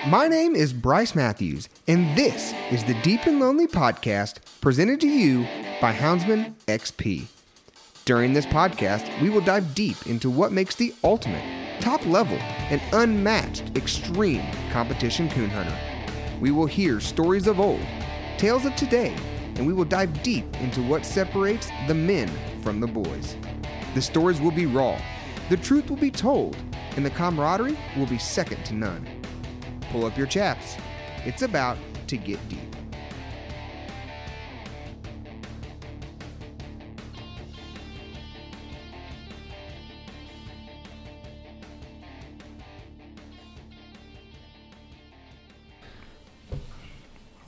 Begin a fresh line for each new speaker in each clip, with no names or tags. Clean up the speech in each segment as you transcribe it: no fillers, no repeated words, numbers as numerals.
My name is Bryce Matthews, and this is the Deep and Lonely podcast presented to you by Houndsman XP. During this podcast, we will dive deep into what makes the ultimate, top-level, and unmatched extreme competition coon hunter. We will hear stories of old, tales of today, and we will dive deep into what separates the men from the boys. The stories will be raw, the truth will be told, and the camaraderie will be second to none. Pull up your chaps. It's about to get deep.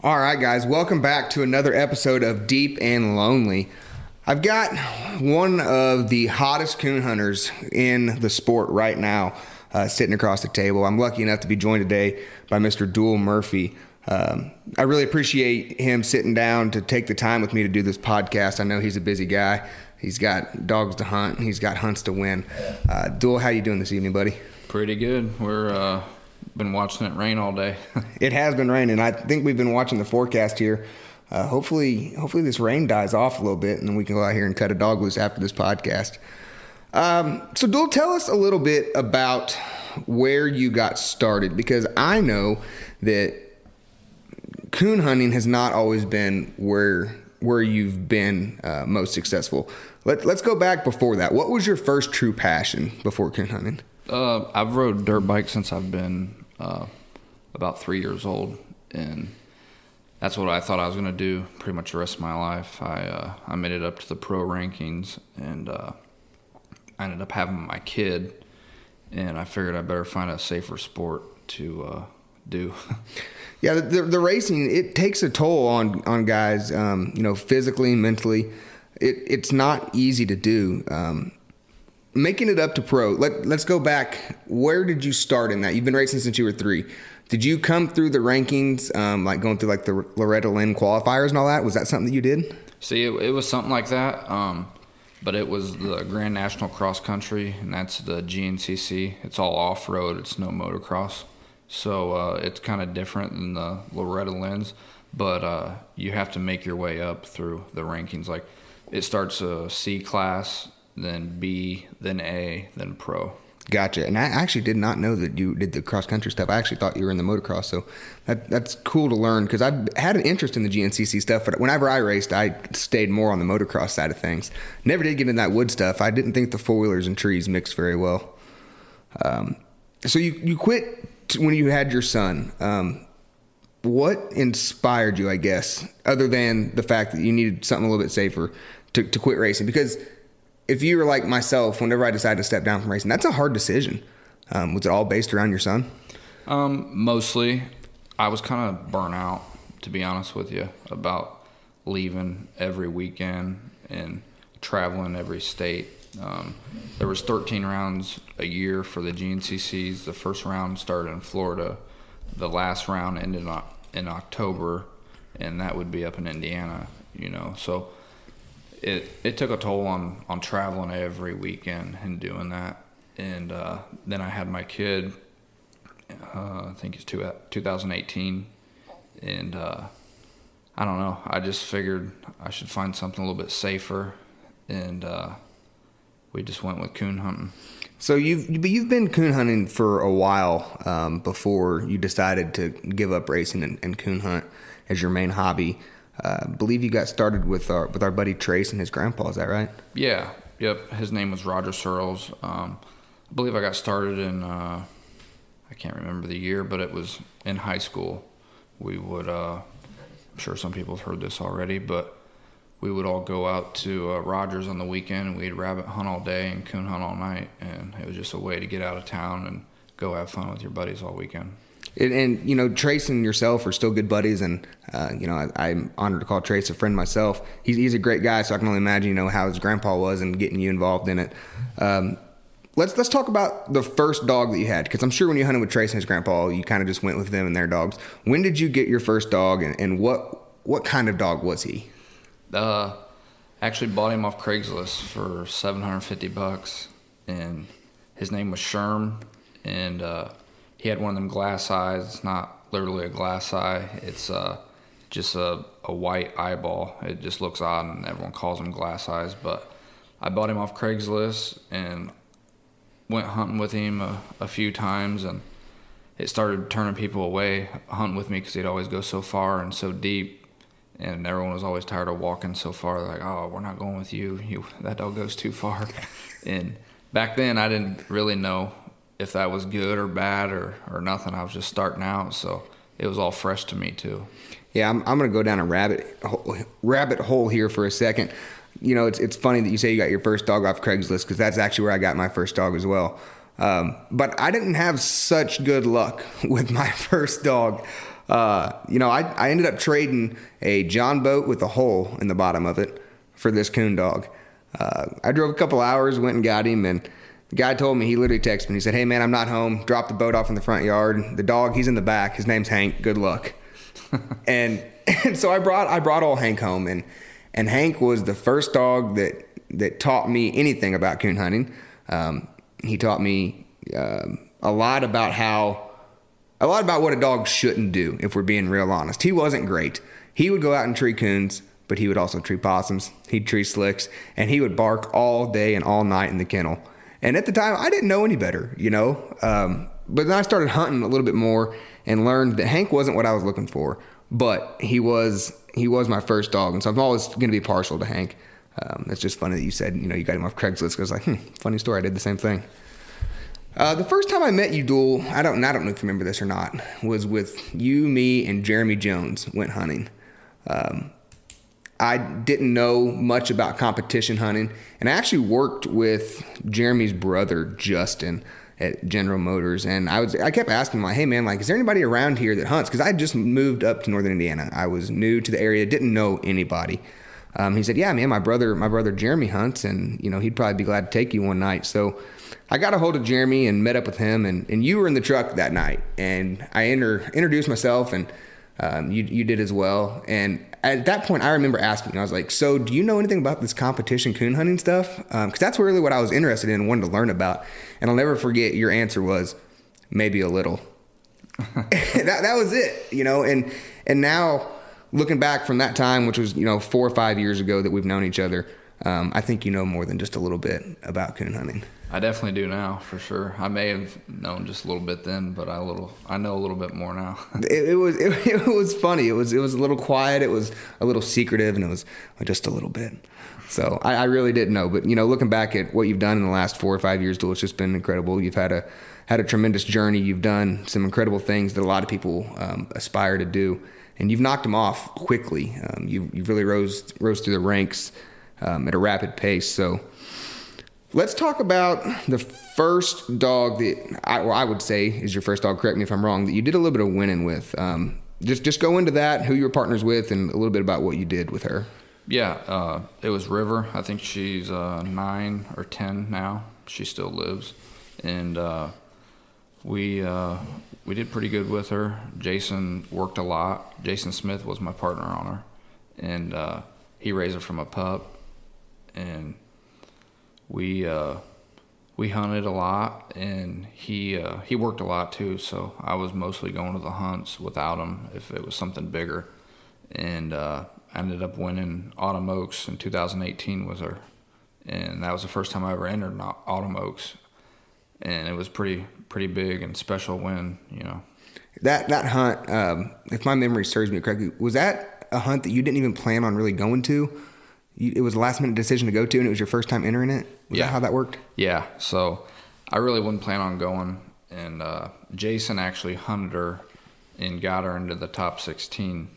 All right, guys, welcome back to another episode of Deep and Lonely. I've got one of the hottest coon hunters in the sport right now sitting across the table. I'm lucky enough to be joined today by Mr. Duell Murphy. I really appreciate him sitting down to take the time with me to do this podcast. I know he's a busy guy. He's got dogs to hunt, and he's got hunts to win. Duell, how you doing this evening, buddy?
Pretty good. We're been watching it rain all day.
It has been raining. I think we've been watching the forecast here. Hopefully this rain dies off a little bit, and then we can go out here and cut a dog loose after this podcast. So Duell, tell us a little bit about where you got started, because I know that coon hunting has not always been where you've been most successful. Let's go back before that. What was your first true passion before coon hunting?
I've rode dirt bikes since I've been about 3 years old, and that's what I thought I was going to do pretty much the rest of my life. I made it up to the pro rankings, and I ended up having my kid, and I figured I better find a safer sport to do.
Yeah, the racing, it takes a toll on guys, physically and mentally. It's not easy to do. Making it up to pro, let's go back. Where did you start in that? You've been racing since you were 3. Did you come through the rankings, like going through like the Loretta Lynn qualifiers and all that? Was that something that you did?
See, it was something like that, but it was the Grand National Cross Country, and that's the GNCC. It's all off-road. It's no motocross. So it's kind of different than the Loretta Lynn's, but you have to make your way up through the rankings. Like, it starts a C class, then B, then A, then pro.
Gotcha. And I actually did not know that you did the cross-country stuff. I actually thought you were in the motocross, so that's cool to learn, because I've had an interest in the GNCC stuff, but whenever I raced, I stayed more on the motocross side of things. Never did get into that wood stuff. I didn't think the four-wheelers and trees mixed very well. So you quit when you had your son. What inspired you, I guess, other than the fact that you needed something a little bit safer to quit racing? Because if you were like myself, whenever I decided to step down from racing, that's a hard decision. Was it all based around your son?
Mostly. I was kind of burnt out, to be honest with you, about leaving every weekend and traveling every state. There was 13 rounds a year for the GNCCs. The first round started in Florida. The last round ended in October, and that would be up in Indiana, So it took a toll on traveling every weekend and doing that. And then I had my kid, I think it's 2018. And I don't know. I just figured I should find something a little bit safer. And we just went with coon hunting.
So you've been coon hunting for a while before you decided to give up racing and coon hunt as your main hobby. I believe you got started with our buddy Trace and his grandpa. Is that right? Yeah.
Yep. His name was Roger Searles. I believe I got started in I can't remember the year, but it was in high school. We would I'm sure some people have heard this already, but we would all go out to Rogers on the weekend, and we'd rabbit hunt all day and coon hunt all night, and it was just a way to get out of town and go have fun with your buddies all weekend.
And Trace and yourself are still good buddies, and I'm honored to call Trace a friend myself. He's a great guy, so I can only imagine how his grandpa was and getting you involved in it. Let's talk about the first dog that you had, because I'm sure when you hunted with Trace and his grandpa, you kind of just went with them and their dogs. When did you get your first dog, and what kind of dog was he?
Actually bought him off Craigslist for $750, and his name was Sherm, and he had one of them glass eyes. It's not literally a glass eye. It's just a white eyeball. It just looks odd, and everyone calls them glass eyes. But I bought him off Craigslist and went hunting with him a few times, and it started turning people away hunting with me because he'd always go so far and so deep, and everyone was always tired of walking so far. They're like, oh, we're not going with you. That dog goes too far. And back then I didn't really know if that was good or bad or nothing. I was just starting out, so it was all fresh to me too.
Yeah, I'm going to go down a rabbit hole here for a second. You know, it's funny that you say you got your first dog off Craigslist, because that's actually where I got my first dog as well. But I didn't have such good luck with my first dog. You know, I ended up trading a John boat with a hole in the bottom of it for this coon dog. I drove a couple hours, went and got him, and the guy told me, he literally texted me. He said, hey, man, I'm not home. Dropped the boat off in the front yard. The dog, he's in the back. His name's Hank. Good luck. and so I brought old Hank home, and Hank was the first dog that taught me anything about coon hunting. He taught me a lot about what a dog shouldn't do, if we're being real honest. He wasn't great. He would go out and tree coons, but he would also tree possums. He'd tree slicks, and he would bark all day and all night in the kennel. And at the time, I didn't know any better, you know. But then I started hunting a little bit more and learned that Hank wasn't what I was looking for, but he was my first dog, and so I'm always going to be partial to Hank. It's just funny that you said, you know, you got him off Craigslist, because I was like, funny story, I did the same thing. The first time I met you, Duell, I don't know if you remember this or not, was with you, me, and Jeremy Jones went hunting. I didn't know much about competition hunting, and I actually worked with Jeremy's brother, Justin, at General Motors, and I kept asking him, like, hey, man, like, is there anybody around here that hunts? Because I just moved up to northern Indiana. I was new to the area, didn't know anybody. He said, yeah, man, my brother Jeremy hunts, and, you know, he'd probably be glad to take you one night. So I got a hold of Jeremy and met up with him, and you were in the truck that night, and I introduced myself, and you did as well. And at that point, I remember asking, I was like, so do you know anything about this competition coon hunting stuff? Because that's really what I was interested in and wanted to learn about. And I'll never forget, your answer was, maybe a little. that was it, you know. And now, looking back from that time, which was, you know, 4 or 5 years ago that we've known each other, I think you know more than just a little bit about coon hunting.
I definitely do now, for sure. I may have known just a little bit then, but I know a little bit more now.
it was funny. It was a little quiet. It was a little secretive, and it was just a little bit. So I really didn't know. But, you know, looking back at what you've done in the last 4 or 5 years, Duell, it's just been incredible. You've had a tremendous journey. You've done some incredible things that a lot of people aspire to do, and you've knocked them off quickly. You've really rose through the ranks at a rapid pace. So let's talk about the first dog that I would say is your first dog. Correct me if I'm wrong. That you did a little bit of winning with. Just go into that, who you were partners with, and a little bit about what you did with her.
Yeah, it was River. I think she's 9 or 10 now. She still lives, and we did pretty good with her. Jason worked a lot. Jason Smith was my partner on her, and he raised her from a pup, and we hunted a lot, and he worked a lot too. So I was mostly going to the hunts without him if it was something bigger, and I ended up winning Autumn Oaks in 2018 with her, and that was the first time I ever entered Autumn Oaks, and it was pretty big and special win, you know. That
hunt, if my memory serves me correctly, was that a hunt that you didn't even plan on really going to? It was a last-minute decision to go to, and it was your first time entering it? Was that how that worked?
Yeah, so I really wouldn't plan on going, and Jason actually hunted her and got her into the top 16,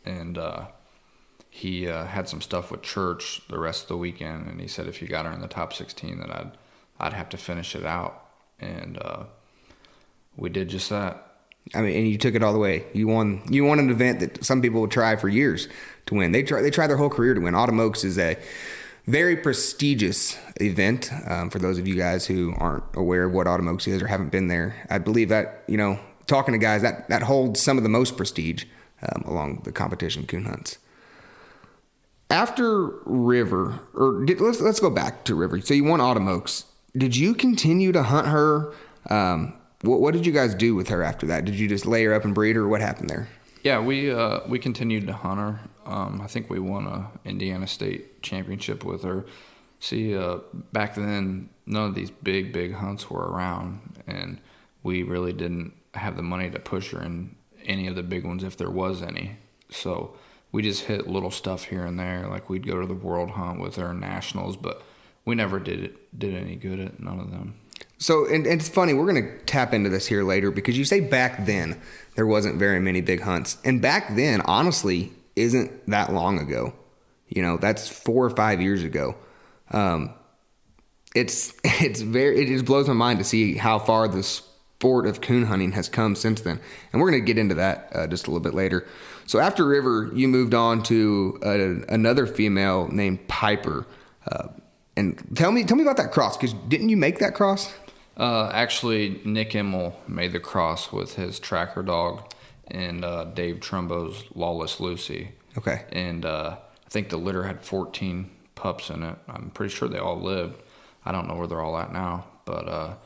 and he had some stuff with church the rest of the weekend, and he said if you got her in the top 16, then I'd have to finish it out, and we did just that.
I mean, and you took it all the way. You won an event that some people would try for years to win. They try their whole career to win. Autumn Oaks is a very prestigious event. For those of you guys who aren't aware of what Autumn Oaks is or haven't been there, I believe that, you know, talking to guys, that holds some of the most prestige along the competition coon hunts. After River, let's go back to River. So you won Autumn Oaks. Did you continue to hunt her what did you guys do with her after that? Did you just lay her up and breed her, or what happened there?
Yeah, we continued to hunt her. I think we won a Indiana State championship with her. See, back then, none of these big hunts were around, and we really didn't have the money to push her in any of the big ones if there was any. So we just hit little stuff here and there. Like we'd go to the world hunt with her, nationals, but we never did any good at none of them.
So, and it's funny, we're going to tap into this here later, because you say back then there wasn't very many big hunts. And back then, honestly, isn't that long ago. You know, that's 4 or 5 years ago. It just blows my mind to see how far the sport of coon hunting has come since then. And we're going to get into that just a little bit later. So after River, you moved on to another female named Piper. And tell me about that cross, because didn't you make that cross?
Actually, Nick Immel made the cross with his tracker dog and Dave Trumbo's Lawless Lucy.
Okay.
And I think the litter had 14 pups in it. I'm pretty sure they all lived. I don't know where they're all at now, but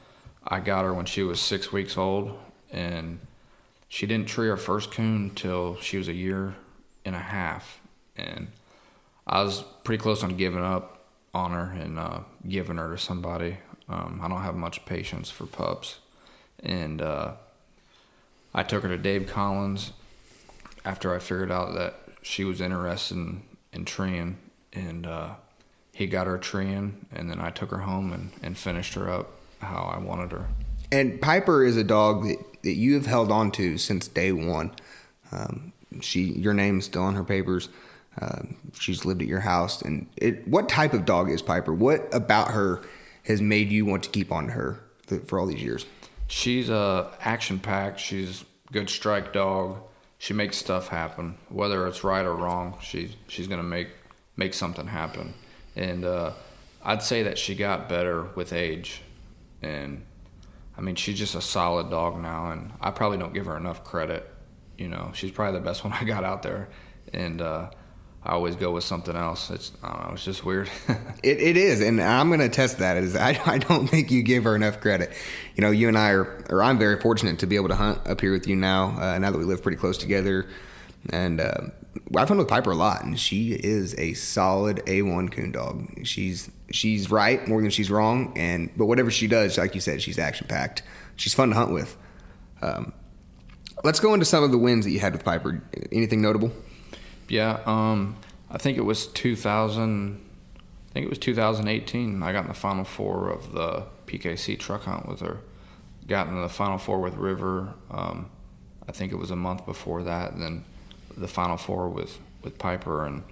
I got her when she was 6 weeks old, and she didn't tree her first coon till she was 1.5 years. And I was pretty close on giving up on her and giving her to somebody. I don't have much patience for pups. And I took her to Dave Collins after I figured out that she was interested in treeing. And he got her treeing, and then I took her home and finished her up how I wanted her.
And Piper is a dog that you have held on to since day one. Your name's still on her papers. She's lived at your house. And what type of dog is Piper? What about her has made you want to keep on to her for all these years?
She's action-packed. She's a good strike dog. She makes stuff happen. Whether it's right or wrong, she's going to make something happen. And I'd say that she got better with age. And, I mean, she's just a solid dog now, and I probably don't give her enough credit. You know, she's probably the best one I got out there. And I always go with something else. I don't know, it's just weird.
It is, and I'm going to test that. I don't think you give her enough credit. You know, you and I'm very fortunate to be able to hunt up here with you now that we live pretty close together. And I've hunted with Piper a lot, and she is a solid A1 coon dog. She's right more than she's wrong, but whatever she does, like you said, she's action-packed. She's fun to hunt with. Let's go into some of the wins that you had with Piper. Anything notable?
Yeah, I think it was 2018. I got in the Final Four of the PKC truck hunt with her. Got in the Final Four with River. I think it was a month before that. And then the Final Four with Piper, and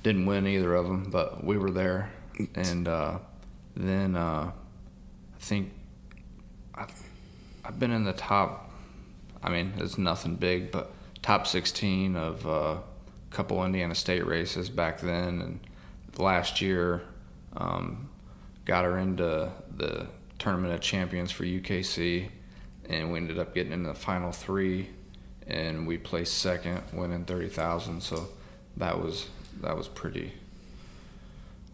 didn't win either of them, but we were there. And then I think I've been in the top. I mean, it's nothing big, but top 16 of a couple Indiana State races back then. And last year, got her into the Tournament of Champions for UKC, and we ended up getting into the final 3, and we placed second, winning $30,000. So that was pretty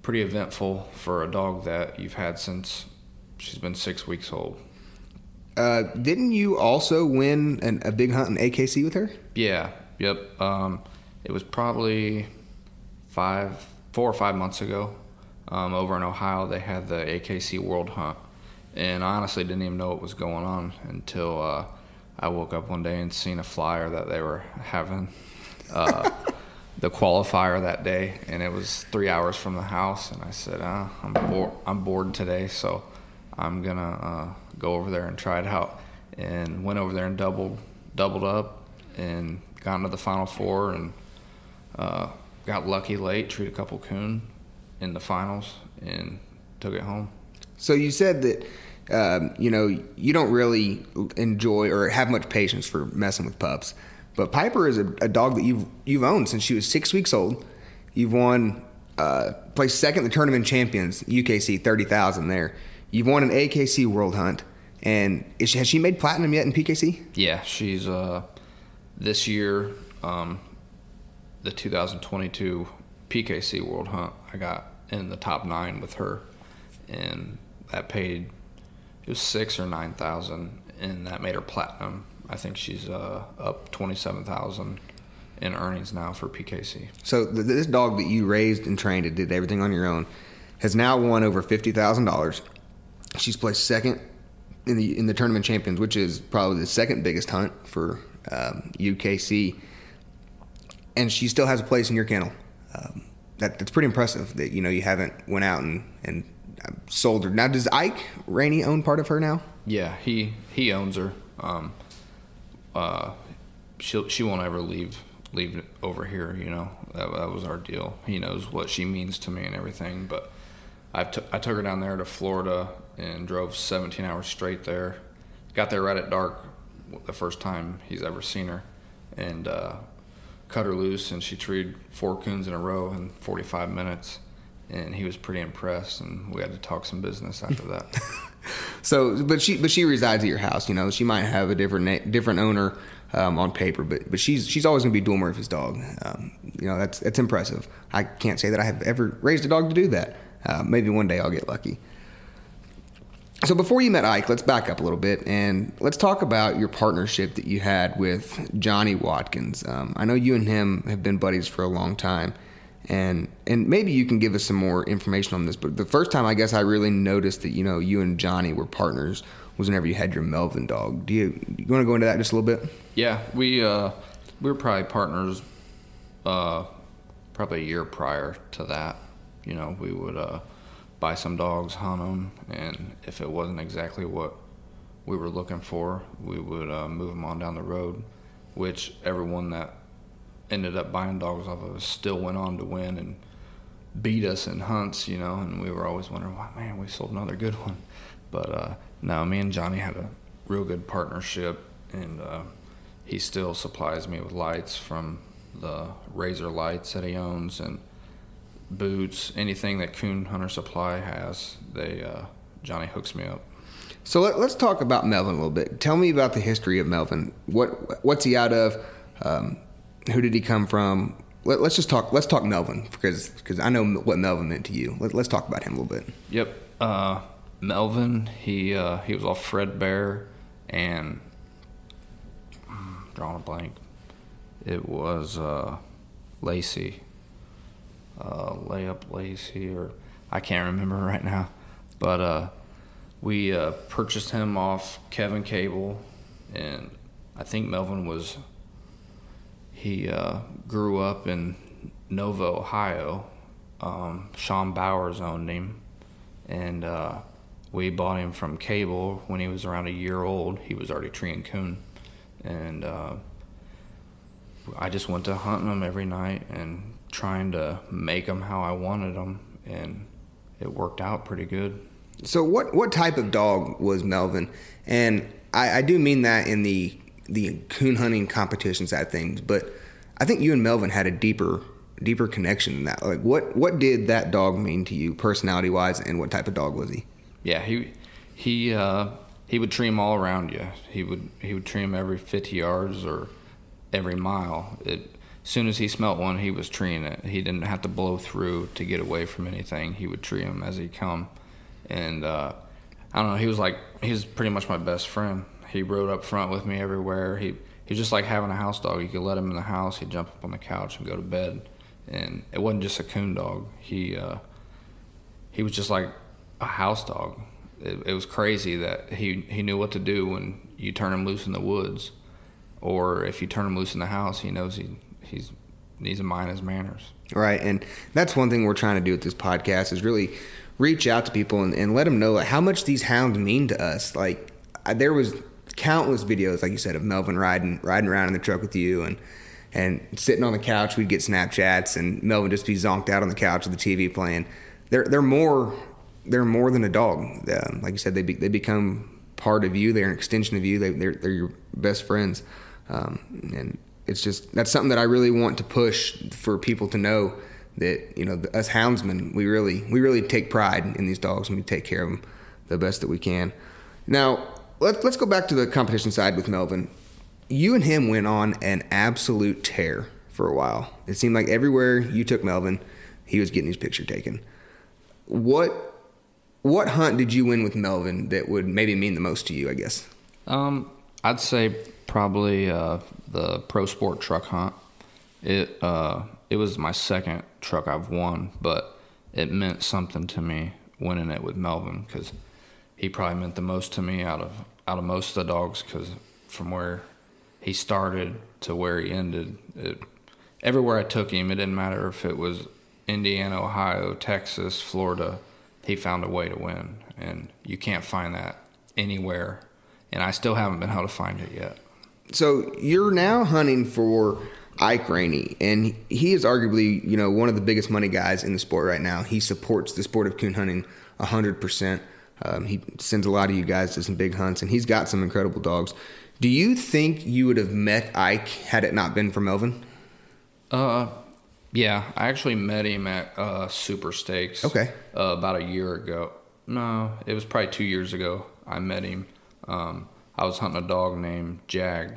eventful for a dog that you've had since she's been 6 weeks old.
Didn't you also win a big hunt in AKC with her?
Yeah. Yep. It was probably 4 or 5 months ago. Over in Ohio, they had the AKC World Hunt, and I honestly didn't even know what was going on until I woke up one day and seen a flyer that they were having the qualifier that day, and it was 3 hours from the house. And I said, I'm bored today, so I'm gonna go over there and try it out. And went over there and doubled up and got into the Final Four, and got lucky late, treated a couple coon in the finals, and took it home.
So you said that you don't really enjoy or have much patience for messing with pups, but Piper is a dog that you've owned since she was 6 weeks old. You've won, placed second in the Tournament Champions, UKC, $30,000 there. You've won an AKC World Hunt, and has she made platinum yet in PKC?
Yeah, she's this year, the 2022 PKC World Hunt, I got in the top 9 with her, and that paid it was 6,000 or 9,000, and that made her platinum. I think she's up 27,000 in earnings now for PKC.
So this dog that you raised and trained and did everything on your own has now won over $50,000. She's placed second in the tournament champions, which is probably the second biggest hunt for UKC, and she still has a place in your kennel. That's pretty impressive that you haven't went out and sold her. Now, does Ike Rainey own part of her now?
Yeah, he owns her. She won't ever leave over here. That was our deal. He knows what she means to me and everything. But I took her down there to Florida and drove 17 hours straight there. Got there right at dark, the first time he's ever seen her, and cut her loose, and she treed 4 coons in a row in 45 minutes, and he was pretty impressed, and we had to talk some business after that.
So, but she resides at your house. She might have a different owner on paper, but she's always going to be Duell Murphy's dog. That's impressive. I can't say that I have ever raised a dog to do that. Maybe one day I'll get lucky. So before you met Ike, let's back up a little bit and let's talk about your partnership that you had with Johnny Watkins. I know you and him have been buddies for a long time, and maybe you can give us some more information on this. But the first time I guess I really noticed that you and Johnny were partners was whenever you had your Melvin dog. Do you want to go into that just a little bit?
Yeah, we were probably partners probably a year prior to that. We would buy some dogs, hunt them, and if it wasn't exactly what we were looking for, we would move them on down the road, which everyone that ended up buying dogs off of us still went on to win and beat us in hunts, and we were always wondering, wow, man, we sold another good one. But no, me and Johnny had a real good partnership, and he still supplies me with lights from the Razor lights that he owns, and boots, anything that Coon Hunter Supply has, Johnny hooks me up.
So let's talk about Melvin a little bit. Tell me about the history of Melvin. What's he out of? Who did he come from? Let's talk Melvin because I know what Melvin meant to you. Let's talk about him a little bit.
Yep. Melvin, he was all Fredbear and drawing a blank. It was Lacey. Layup Lacey, or I can't remember right now, but we purchased him off Kevin Cable, and I think Melvin he grew up in Nova, Ohio. Sean Bowers owned him, and we bought him from Cable when he was around a year old. He was already treeing coon, and I just went to hunting him every night and trying to make them how I wanted them, and it worked out pretty good.
So what type of dog was Melvin? And I do mean that in the coon hunting competition side of things, but I think you and Melvin had a deeper connection than that. Like what did that dog mean to you personality wise, and what type of dog was he?
Yeah, he would tree him all around you. He would tree him every 50 yards or every mile. As soon as he smelt one, he was treeing it. He didn't have to blow through to get away from anything. He would tree him as he come. And I don't know, he was pretty much my best friend. He rode up front with me everywhere. He was just like having a house dog. You could let him in the house. He'd jump up on the couch and go to bed. And it wasn't just a coon dog. He was just like a house dog. It was crazy that he knew what to do when you turn him loose in the woods, or if you turn him loose in the house, he knows he needs to mind his manners. Right,
and that's one thing we're trying to do with this podcast is really reach out to people and let them know like how much these hounds mean to us. Like there was countless videos, like you said, of Melvin riding around in the truck with you and sitting on the couch. We'd get Snapchats and Melvin just be zonked out on the couch with the TV playing. They're more than a dog. Like you said, they become part of you. They're an extension of you. They're your best friends, and it's just that's something that I really want to push for people to know that us houndsmen we really take pride in these dogs and we take care of them the best that we can. Now let's go back to the competition side with Melvin. You and him went on an absolute tear for a while. It seemed like everywhere you took Melvin, he was getting his picture taken. What what hunt did you win with Melvin that would maybe mean the most to you, I guess?
I'd say probably the pro sport truck hunt. It was my second truck I've won, but it meant something to me winning it with Melvin because he probably meant the most to me out of most of the dogs, because from where he started to where he ended, everywhere I took him, it didn't matter if it was Indiana, Ohio, Texas, Florida, he found a way to win. And you can't find that anywhere. And I still haven't been able to find it yet.
So you're now hunting for Ike Rainey, and he is arguably, one of the biggest money guys in the sport right now. He supports the sport of coon hunting 100%. He sends a lot of you guys to some big hunts, and he's got some incredible dogs. Do you think you would have met Ike had it not been for Melvin?
Yeah, I actually met him at Super Stakes.
Okay.
About a year ago. No, it was probably 2 years ago I met him. I was hunting a dog named Jag,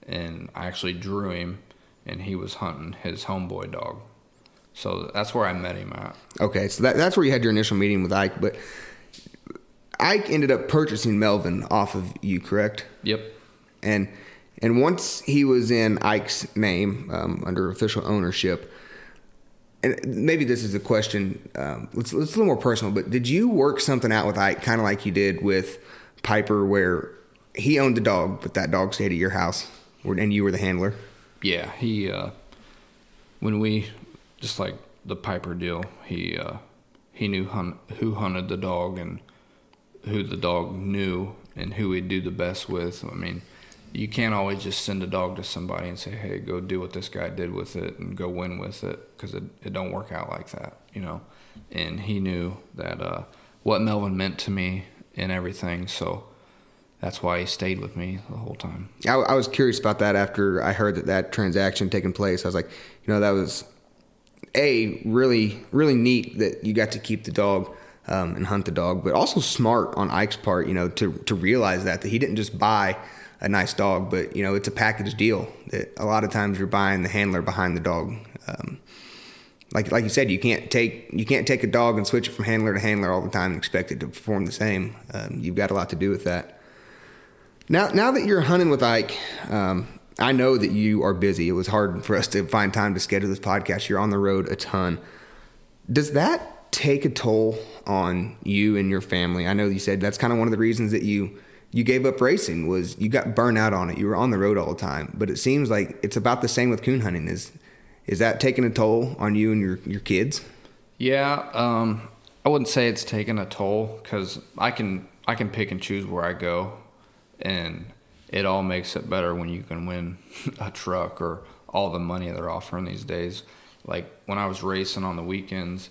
and I actually drew him, and he was hunting his homeboy dog. So that's where I met him at. Okay,
so that's where you had your initial meeting with Ike, but Ike ended up purchasing Melvin off of you, correct?
Yep.
And once he was in Ike's name, under official ownership, and maybe this is a question, it's a little more personal, but did you work something out with Ike, kind of like you did with Piper, where he owned the dog, but that dog stayed at your house, and you were the handler?
Yeah, he, when we, just like the Piper deal, he knew who hunted the dog and who the dog knew and who he'd do the best with. I mean, you can't always just send a dog to somebody and say, hey, go do what this guy did with it and go win with it, because it don't work out like that, And he knew that what Melvin meant to me and everything, so that's why he stayed with me the whole time.
I was curious about that after I heard that transaction taking place. I was like, that was, really, really neat that you got to keep the dog and hunt the dog, but also smart on Ike's part, to realize that he didn't just buy a nice dog, but it's a package deal. That a lot of times you're buying the handler behind the dog. Like you said, you can't take a dog and switch it from handler to handler all the time and expect it to perform the same. You've got a lot to do with that. Now that you're hunting with Ike, I know that you are busy. It was hard for us to find time to schedule this podcast. You're on the road a ton. Does that take a toll on you and your family? I know you said that's kind of one of the reasons that you gave up racing, was you got burned out on it. You were on the road all the time. But it seems like it's about the same with coon hunting. Is that taking a toll on you and your kids?
Yeah, I wouldn't say it's taking a toll, because I can pick and choose where I go, and it all makes it better when you can win a truck or all the money they're offering these days. Like when I was racing on the weekends,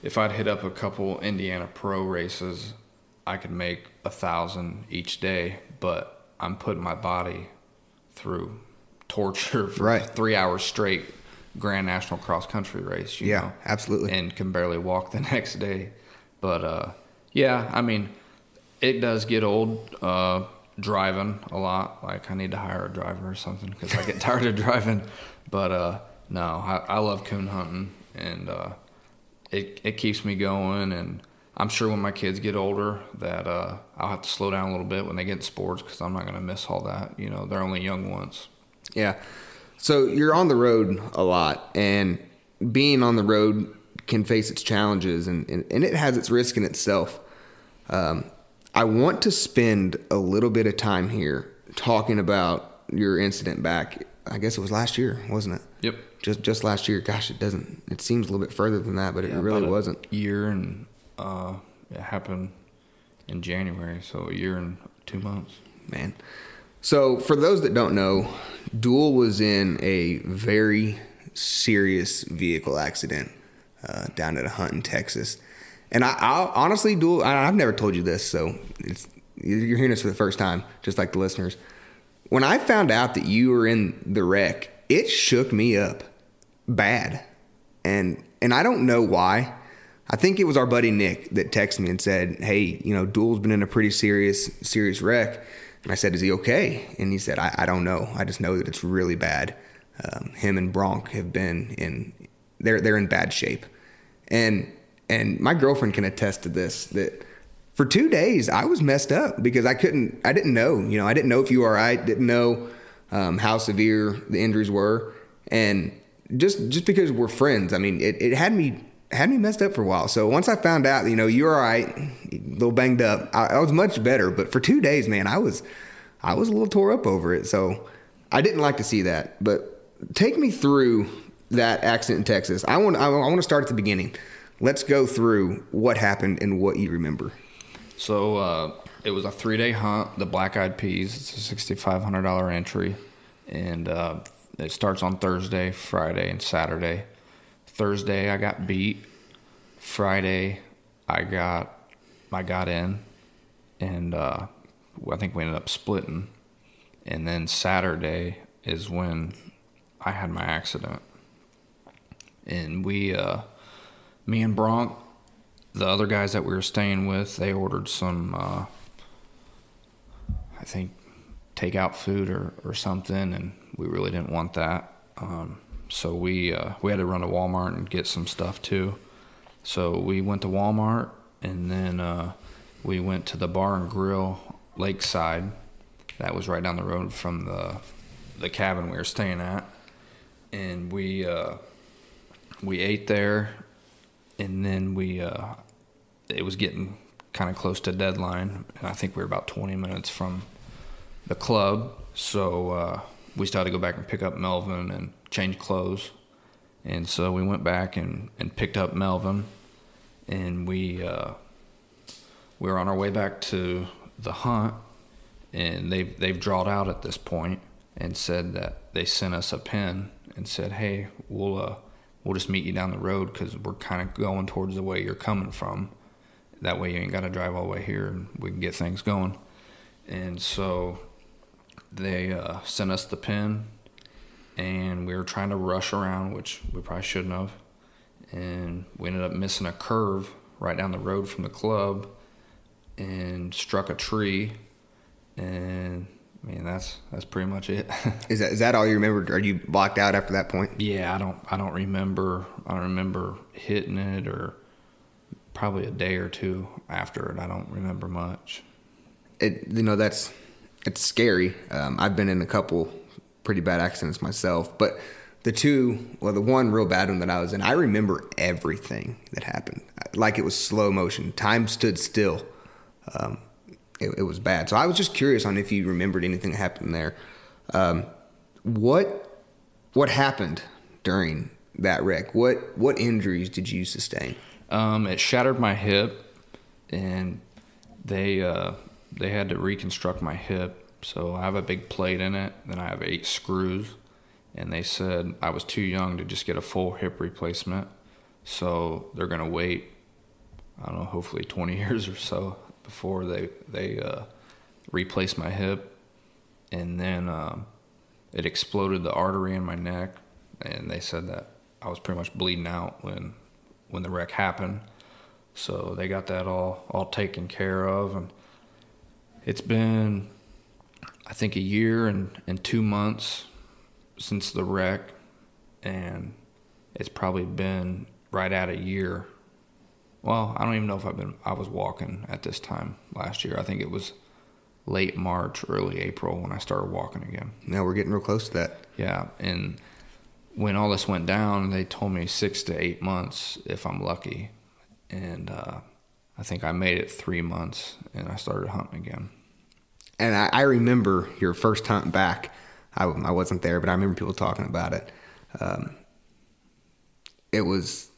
if I'd hit up a couple Indiana Pro races, I could make $1,000 each day, but I'm putting my body through torture for 3 hours straight. Grand National cross country race, you know?
Absolutely.
And can barely walk the next day. But yeah, I mean, it does get old driving a lot. Like I need to hire a driver or something, because I get tired of driving. But no, I love coon hunting, and it keeps me going. And I'm sure when my kids get older that I'll have to slow down a little bit when they get in sports, because I'm not going to miss all that. They're only young ones.
Yeah. So you're on the road a lot, and being on the road can face its challenges, and it has its risk in itself. I want to spend a little bit of time here talking about your incident back, I guess it was last year, wasn't it?
Yep.
Just last year. Gosh, it seems a little bit further than that, but it really wasn't.
Year, and it happened in January, so a year and 2 months.
Man. So for those that don't know, Duell was in a very serious vehicle accident down at a hunt in Texas. And I honestly, Duell, I've never told you this, so you're hearing this for the first time, just like the listeners. When I found out that you were in the wreck, it shook me up bad. And I don't know why. I think it was our buddy Nick that texted me and said, hey, Duell's been in a pretty serious wreck. And I said, is he okay? And he said, I don't know. I just know that it's really bad. Him and Bronk have been they're in bad shape. And my girlfriend can attest to this, that for 2 days, I was messed up because I didn't know, I didn't know if you were all right, didn't know how severe the injuries were. And just because we're friends, I mean, it had me messed up for a while. So once I found out, you were all right, a little banged up, I was much better. But for 2 days, man, I was a little tore up over it. So I didn't like to see that. But take me through that accident in Texas. I want to start at the beginning. Let's go through what happened and what you remember.
So it was a 3-day hunt, the Black Eyed Peas. It's a $6,500 entry. And it starts on Thursday, Friday, and Saturday. Thursday, I got beat. Friday, I got in. And I think we ended up splitting. And then Saturday is when I had my accident. And me and Bronk, the other guys that we were staying with, they ordered some, I think, takeout food or something, and we really didn't want that. So we had to run to Walmart and get some stuff too. So we went to Walmart, and then we went to the bar and grill Lakeside. That was right down the road from the cabin we were staying at, and we ate there, and then it was getting kind of close to deadline, and I think we were about 20 minutes from the club, so we still had to go back and pick up Melvin and change clothes. And so we went back and picked up Melvin, and we were on our way back to the hunt, and they've drawed out at this point and said that they sent us a pin and said, hey, we'll just meet you down the road because we're kind of going towards the way you're coming from. That way you ain't got to drive all the way here, and we can get things going. And so they sent us the pin, and we were trying to rush around, which we probably shouldn't have. And we ended up missing a curve right down the road from the club and struck a tree. And I mean, that's pretty much it.
Is that all you remember? Are you blocked out after that point?
Yeah, I don't remember. I don't remember hitting it, or probably a day or two after it. I don't remember much. It's scary. I've been in a couple pretty bad accidents myself, but the one real bad one that I was in, I remember everything that happened. Like it was slow motion. Time stood still. It was bad. So I was just curious on if you remembered anything that happened there. What happened during that wreck? What injuries did you sustain? It shattered my hip, and they had to reconstruct my hip. So I have a big plate in it, then I have 8 screws, and they said I was too young to just get a full hip replacement. So they're going to wait, I don't know, hopefully 20 years or so before they replace my hip. And then it exploded the artery in my neck, and they said that I was pretty much bleeding out when the wreck happened. So they got that all taken care of, and it's been, I think, a year and 2 months since the wreck, and it's probably been right at a year. Well, I don't even know if I was walking at this time last year. I think it was late March, early April when I started walking again.
Now we're getting real close to that.
Yeah, and when all this went down, they told me 6 to 8 months if I'm lucky. And I think I made it 3 months, and I started hunting again.
And I remember your first hunt back. I wasn't there, but I remember people talking about it. It was.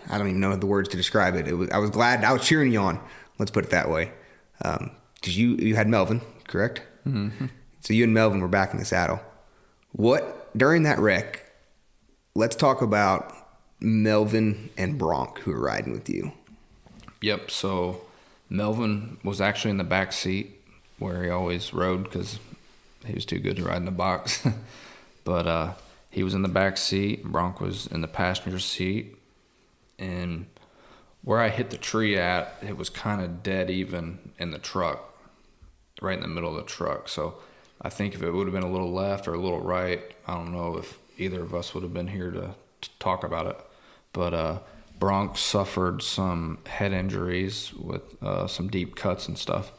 I don't even know the words to describe it. I was glad. I was cheering you on. Let's put it that way. Because you had Melvin, correct?
Mm-hmm.
So you and Melvin were back in the saddle. During that wreck, let's talk about Melvin and Bronk, who were riding with you.
Yep. So Melvin was actually in the back seat where he always rode because he was too good to ride in the box. But he was in the back seat. Bronk was in the passenger seat. And where I hit the tree at, it was kind of dead even in the truck, right in the middle of the truck. So I think if it would have been a little left or a little right, I don't know if either of us would have been here to talk about it. But Bronx suffered some head injuries with some deep cuts and stuff.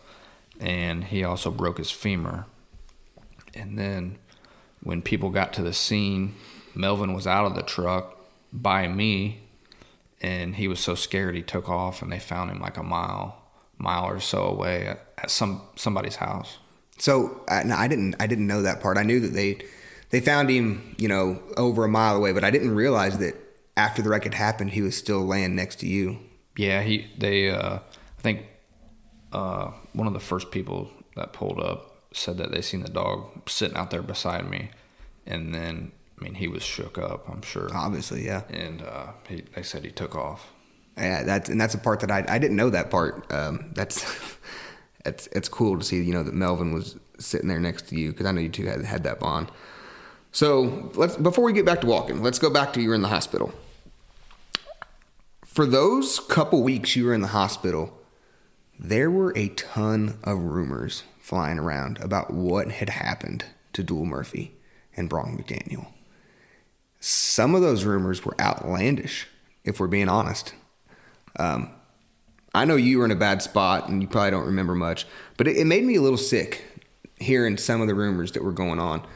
And he also broke his femur. And then when people got to the scene, Melvin was out of the truck by me, and he was so scared he took off, and they found him like a mile or so away at somebody's house.
So I didn't know that part. I knew that they found him, over a mile away, but I didn't realize that after the wreck had happened, he was still laying next to you.
Yeah, I think one of the first people that pulled up said that they seen the dog sitting out there beside me, and then he was shook up, I'm sure.
Obviously, yeah.
And they said he took off.
Yeah, that's a part that I didn't know that part. It's cool to see that Melvin was sitting there next to you, because I know you two had that bond. So before we get back to walking, let's go back to you were in the hospital. For those couple weeks you were in the hospital, there were a ton of rumors flying around about what had happened to Duell Murphy and Bronco McDaniel. Some of those rumors were outlandish, if we're being honest. I know you were in a bad spot and you probably don't remember much, but it made me a little sick hearing some of the rumors that were going on.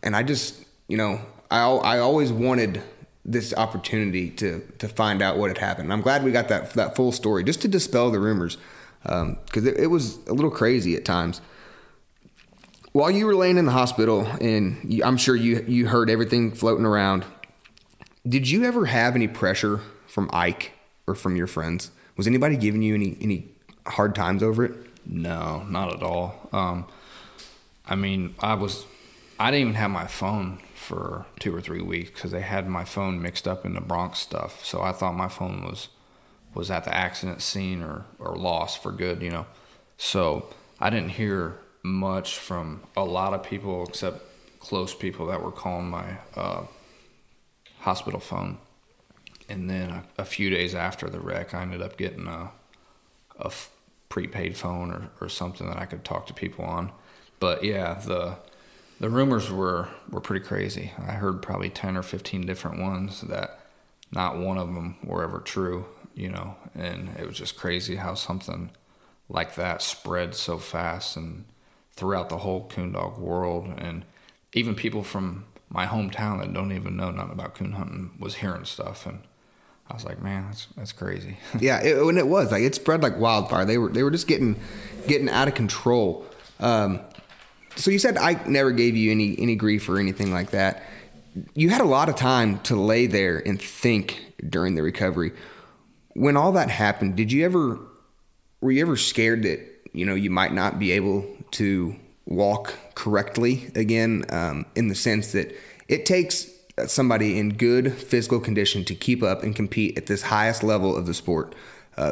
And I just, I always wanted this opportunity to find out what had happened. And I'm glad we got that full story just to dispel the rumors, because it was a little crazy at times. While you were laying in the hospital, and I'm sure you heard everything floating around, did you ever have any pressure from Ike or from your friends? Was anybody giving you any hard times over it?
No, not at all. I didn't even have my phone for 2 or 3 weeks because they had my phone mixed up in the Bronx stuff. So I thought my phone was at the accident scene or lost for good, So I didn't hear much from a lot of people except close people that were calling my hospital phone. And then a few days after the wreck, I ended up getting a prepaid phone or something that I could talk to people on. But yeah, the rumors were pretty crazy. I heard probably 10 or 15 different ones that not one of them were ever true, and it was just crazy how something like that spread so fast and throughout the whole coon dog world. And even people from my hometown that don't even know nothing about coon hunting was hearing stuff, and I was like, man, that's crazy. Yeah,
it was like it spread like wildfire. They were just getting out of control. So you said I never gave you any grief or anything like that. You had a lot of time to lay there and think during the recovery. When all that happened, were you ever scared that you might not be able to walk correctly again? In the sense that it takes somebody in good physical condition to keep up and compete at this highest level of the sport.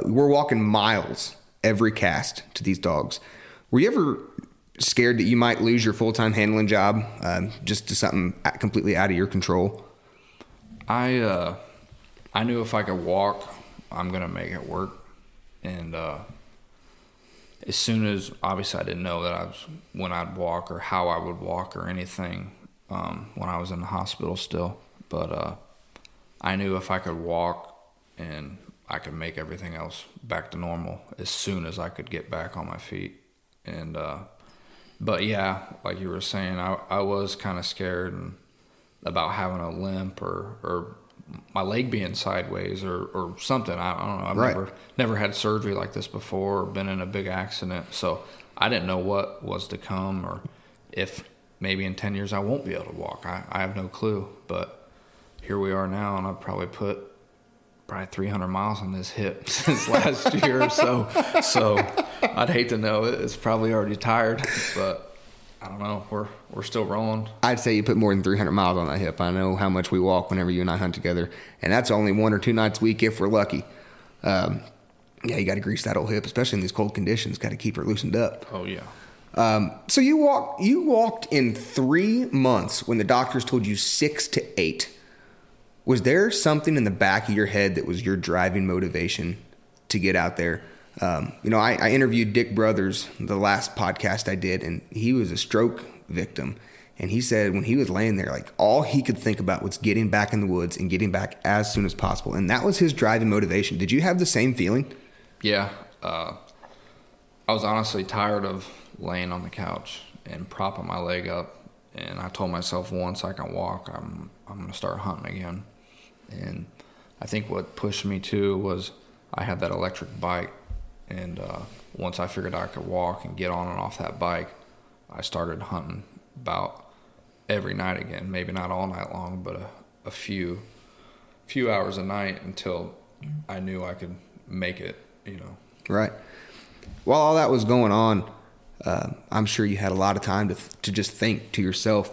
We're walking miles every cast to these dogs. Were you ever scared that you might lose your full-time handling job just to something completely out of your control?
I knew if I could walk, I'm going to make it work. And as soon as, obviously I didn't know that when I'd walk or how I would walk or anything when I was in the hospital still. But I knew if I could walk and I could make everything else back to normal as soon as I could get back on my feet. And but yeah, like you were saying, I was kind of scared about having a limp or my leg being sideways or something. I don't know. I've never had surgery like this before or been in a big accident. So I didn't know what was to come or if maybe in 10 years I won't be able to walk. I have no clue. But here we are now, and I've probably put 300 miles on this hip since last year. So I'd hate to know it. It's probably already tired, but I don't know. We're still rolling.
I'd say you put more than 300 miles on that hip. I know how much we walk whenever you and I hunt together, and that's only 1 or 2 nights a week if we're lucky. Yeah, you got to grease that old hip, especially in these cold conditions. Got to keep her loosened up.
Oh yeah.
So you walked in 3 months when the doctors told you 6 to 8. Was there something in the back of your head that was your driving motivation to get out there? I interviewed Dick Brothers, the last podcast I did, and he was a stroke victim. And he said when he was laying there, like all he could think about was getting back in the woods and getting back as soon as possible. And that was his driving motivation. Did you have the same feeling?
Yeah. I was honestly tired of laying on the couch and propping my leg up. And I told myself once I can walk, I'm going to start hunting again. And I think what pushed me too was I had that electric bike. And once I figured I could walk and get on and off that bike, I started hunting about every night again. Maybe not all night long, but a few hours a night until I knew I could make it, you know.
Right. While all that was going on, I'm sure you had a lot of time to just think to yourself.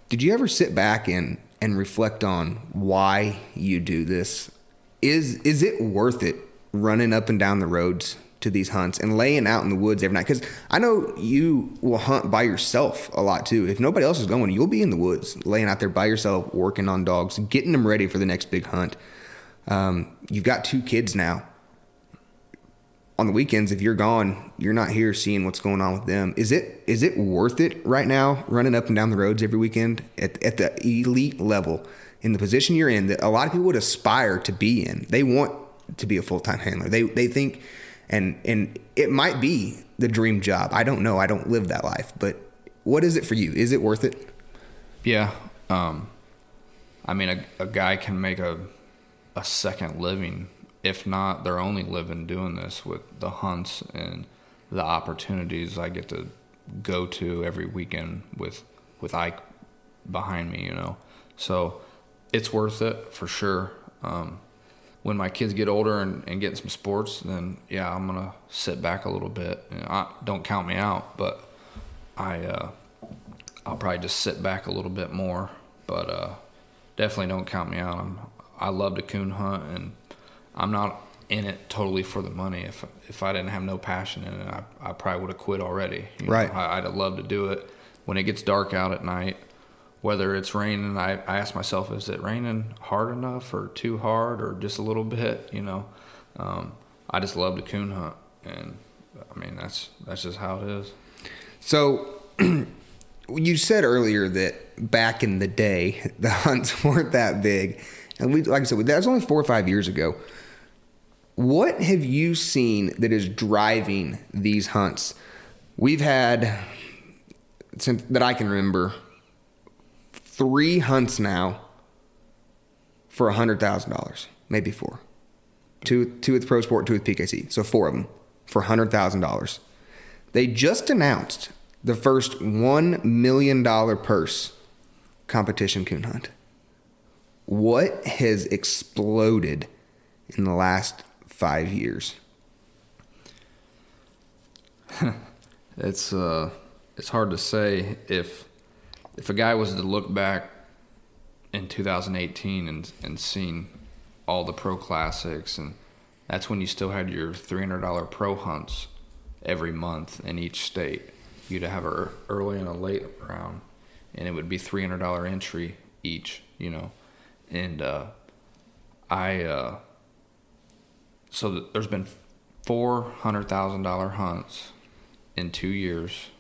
Did you ever sit back and reflect on why you do this? Is it worth it running up and down the roads to these hunts and laying out in the woods every night? Because I know you will hunt by yourself a lot too. If nobody else is going, you'll be in the woods laying out there by yourself, working on dogs, getting them ready for the next big hunt. You've got 2 kids now. On the weekends, if you're gone, you're not here seeing what's going on with them. Is it worth it right now, running up and down the roads every weekend at the elite level, in the position you're in, that a lot of people would aspire to be in? They want to be a full-time handler. They think, and it might be the dream job. I don't know. I don't live that life. But what is it for you? Is it worth it?
Yeah. I mean, a guy can make a second living, if not their only living, doing this with the hunts and the opportunities I get to go to every weekend with Ike behind me, you know. So it's worth it for sure. When my kids get older and get in some sports, then yeah, I'm gonna sit back a little bit. You know, don't count me out, but I'll probably just sit back a little bit more. But definitely don't count me out. I love to coon hunt, and I'm not in it totally for the money. If I didn't have no passion in it, I probably would have quit already.
Right.
I'd have loved to do it. When it gets dark out at night, whether it's raining, I ask myself, is it raining hard enough or too hard or just a little bit, you know? I just love to coon hunt, and I mean, that's just how it is.
So you said earlier that back in the day, the hunts weren't that big. And like I said, that was only 4 or 5 years ago. What have you seen that is driving these hunts? We've had, since that I can remember, 3 hunts now for $100,000, maybe 4. Two with Pro Sport, 2 with PKC. So 4 of them for $100,000. They just announced the first $1 million purse competition coon hunt. What has exploded in the last 5 years?
It's hard to say. If a guy was to look back in 2018 and seen all the pro classics, and that's when you still had your $300 pro hunts every month in each state. You'd have a early and a late round, and it would be $300 entry each, you know. And so there's been $400,000 hunts in 2 years,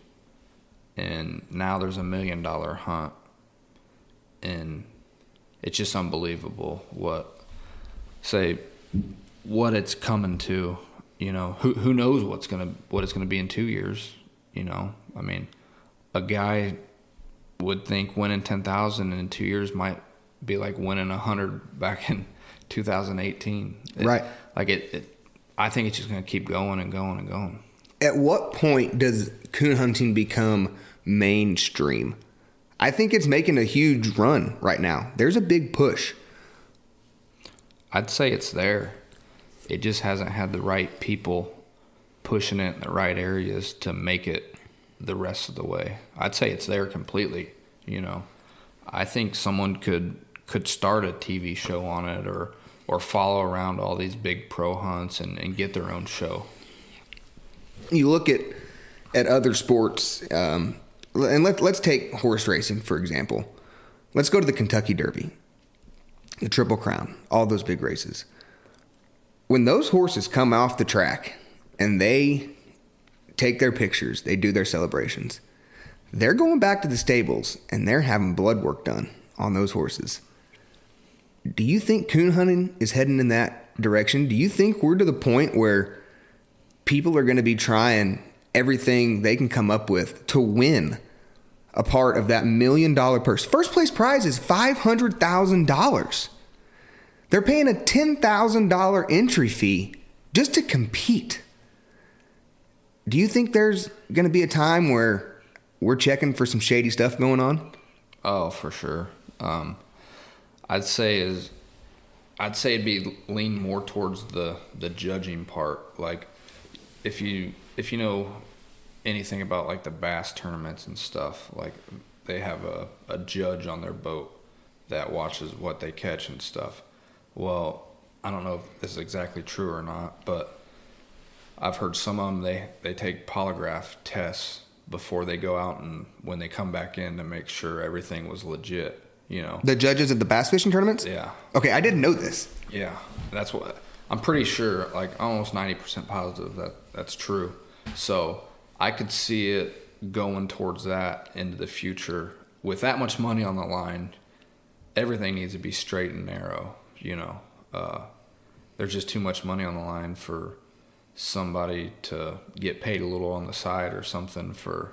and now there's $1 million hunt, and it's just unbelievable what it's coming to. You know, who knows what it's gonna be in 2 years. You know, I mean, a guy would think winning 10,000 in 2 years might be like winning 100 back in 2018.
Right.
I think it's just going to keep going and going and going.
At what point does coon hunting become mainstream? I think it's making a huge run right now. There's a big push.
I'd say it's there. It just hasn't had the right people pushing it in the right areas to make it the rest of the way. I'd say it's there completely, you know. I think someone could start a TV show on it or follow around all these big pro hunts and get their own show.
You look at other sports, and let's take horse racing, for example. Let's go to the Kentucky Derby, the Triple Crown, all those big races. When those horses come off the track and they take their pictures, they do their celebrations, they're going back to the stables and they're having blood work done on those horses. Do you think coon hunting is heading in that direction? Do you think we're to the point where people are going to be trying everything they can come up with to win a part of that $1 million purse? First place prize is $500,000. They're paying a $10,000 entry fee just to compete. Do you think there's going to be a time where we're checking for some shady stuff going on?
Oh, for sure. I'd say it'd be lean more towards the judging part. Like if you know anything about like the bass tournaments and stuff, like they have a judge on their boat that watches what they catch and stuff. Well, I don't know if this is exactly true or not, but I've heard some of them, they take polygraph tests before they go out and when they come back in to make sure everything was legit, you know. The
judges at the bass fishing tournaments?
Yeah.
Okay, I didn't know this.
Yeah, that's what I'm pretty sure, like almost 90% positive that's true. So I could see it going towards that into the future. With that much money on the line, everything needs to be straight and narrow, you know. There's just too much money on the line for somebody to get paid a little on the side or something for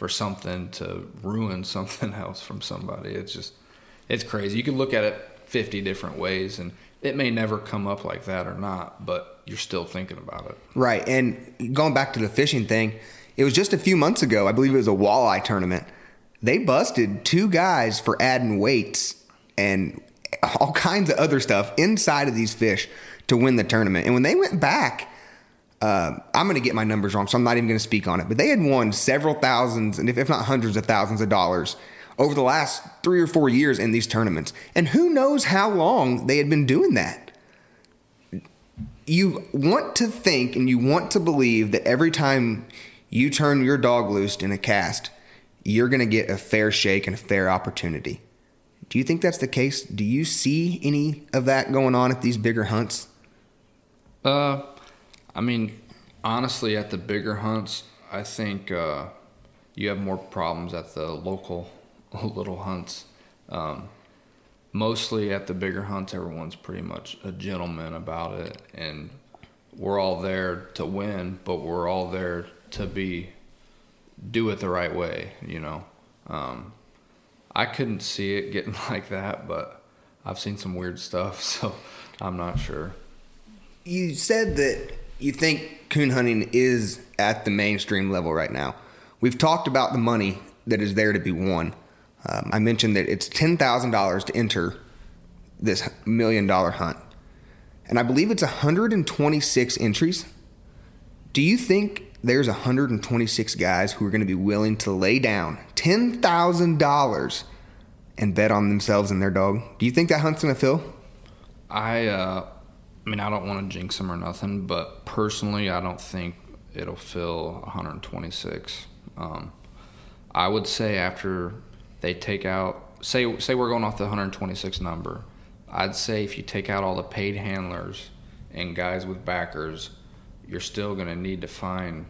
something to ruin something else from somebody. It's crazy. You can look at it 50 different ways, and it may never come up like that or not, but you're still thinking about it.
Right, and going back to the fishing thing, it was just a few months ago, I believe it was a walleye tournament. They busted 2 guys for adding weights and all kinds of other stuff inside of these fish to win the tournament. And when they went back, I'm going to get my numbers wrong, so I'm not even going to speak on it, but they had won several thousands, and if not hundreds of thousands of dollars over the last 3 or 4 years in these tournaments. And who knows how long they had been doing that. You want to think and you want to believe that every time you turn your dog loose in a cast, you're going to get a fair shake and a fair opportunity. Do you think that's the case? Do you see any of that going on at these bigger hunts?
I mean, honestly, at the bigger hunts, I think you have more problems at the local little hunts. Mostly at the bigger hunts, everyone's pretty much a gentleman about it, and we're all there to win, but we're all there to do it the right way, you know. I couldn't see it getting like that, but I've seen some weird stuff, so I'm not sure.
You said that you think coon hunting is at the mainstream level right now. We've talked about the money that is there to be won. I mentioned that it's $10,000 to enter this $1 million hunt. And I believe it's 126 entries. Do you think there's 126 guys who are going to be willing to lay down $10,000 and bet on themselves and their dog? Do you think that hunt's going to fill?
I mean, I don't want to jinx them or nothing, but personally, I don't think it'll fill 126. I would say after they take out, say we're going off the 126 number, I'd say if you take out all the paid handlers and guys with backers, you're still going to need to find,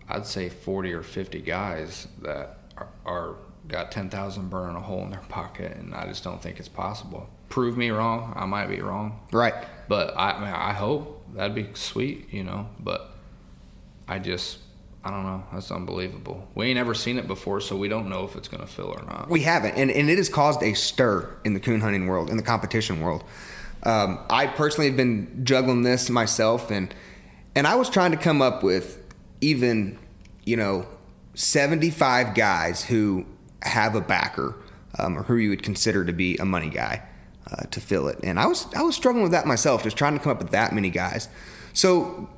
I'd say 40 or 50 guys that are got 10,000 burning a hole in their pocket, and I just don't think it's possible. Prove me wrong. I might be wrong.
Right.
But I hope that'd be sweet, you know, but I don't know. That's unbelievable. We ain't ever seen it before, so we don't know if it's going to fill or not.
We haven't, and it has caused a stir in the coon hunting world, in the competition world. I personally have been juggling this myself, and I was trying to come up with even, 75 guys who have a backer, or who you would consider to be a money guy, to fill it. And I was struggling with that myself, just trying to come up with that many guys. So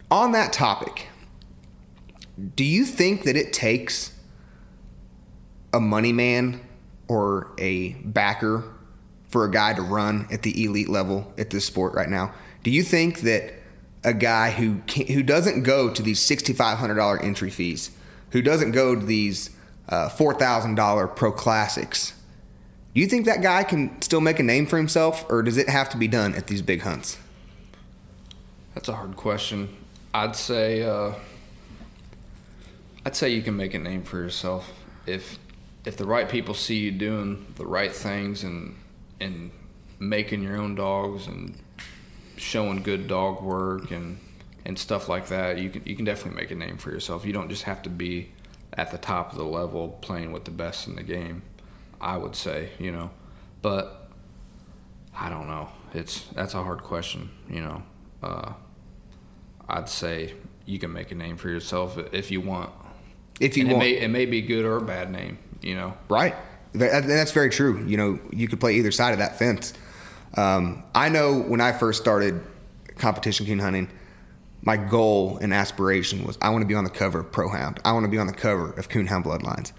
on that topic, do you think that it takes a money man or a backer for a guy to run at the elite level at this sport right now? Do you think that a guy who doesn't go to these $6,500 entry fees, who doesn't go to these $4,000 pro classics, do you think that guy can still make a name for himself, or does it have to be done at these big hunts?
That's a hard question. I'd say I'd say you can make a name for yourself if the right people see you doing the right things and making your own dogs and showing good dog work and stuff like that. You can definitely make a name for yourself. You don't just have to be at the top of the level playing with the best in the game, I would say, But I don't know. That's a hard question, I'd say you can make a name for yourself if you want.
If you want.
It may be good or a bad name,
Right. That's very true. You could play either side of that fence. I know when I first started competition coon hunting, my goal and aspiration was I want to be on the cover of Pro Hound. I want to be on the cover of Coonhound Bloodlines.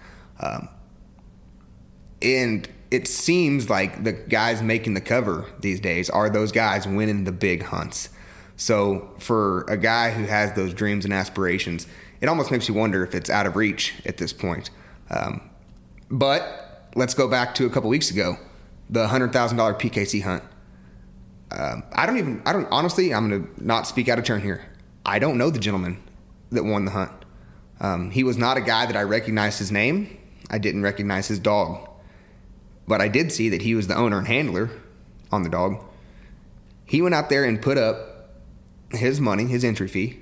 And it seems like the guys making the cover these days are those guys winning the big hunts. So for a guy who has those dreams and aspirations, it almost makes you wonder if it's out of reach at this point. But let's go back to a couple weeks ago, the $100,000 PKC hunt. Honestly, I'm going to not speak out of turn here. I don't know the gentleman that won the hunt. He was not a guy that I recognized his name. I didn't recognize his dog. But I did see that he was the owner and handler on the dog. He went out there and put up his money, his entry fee,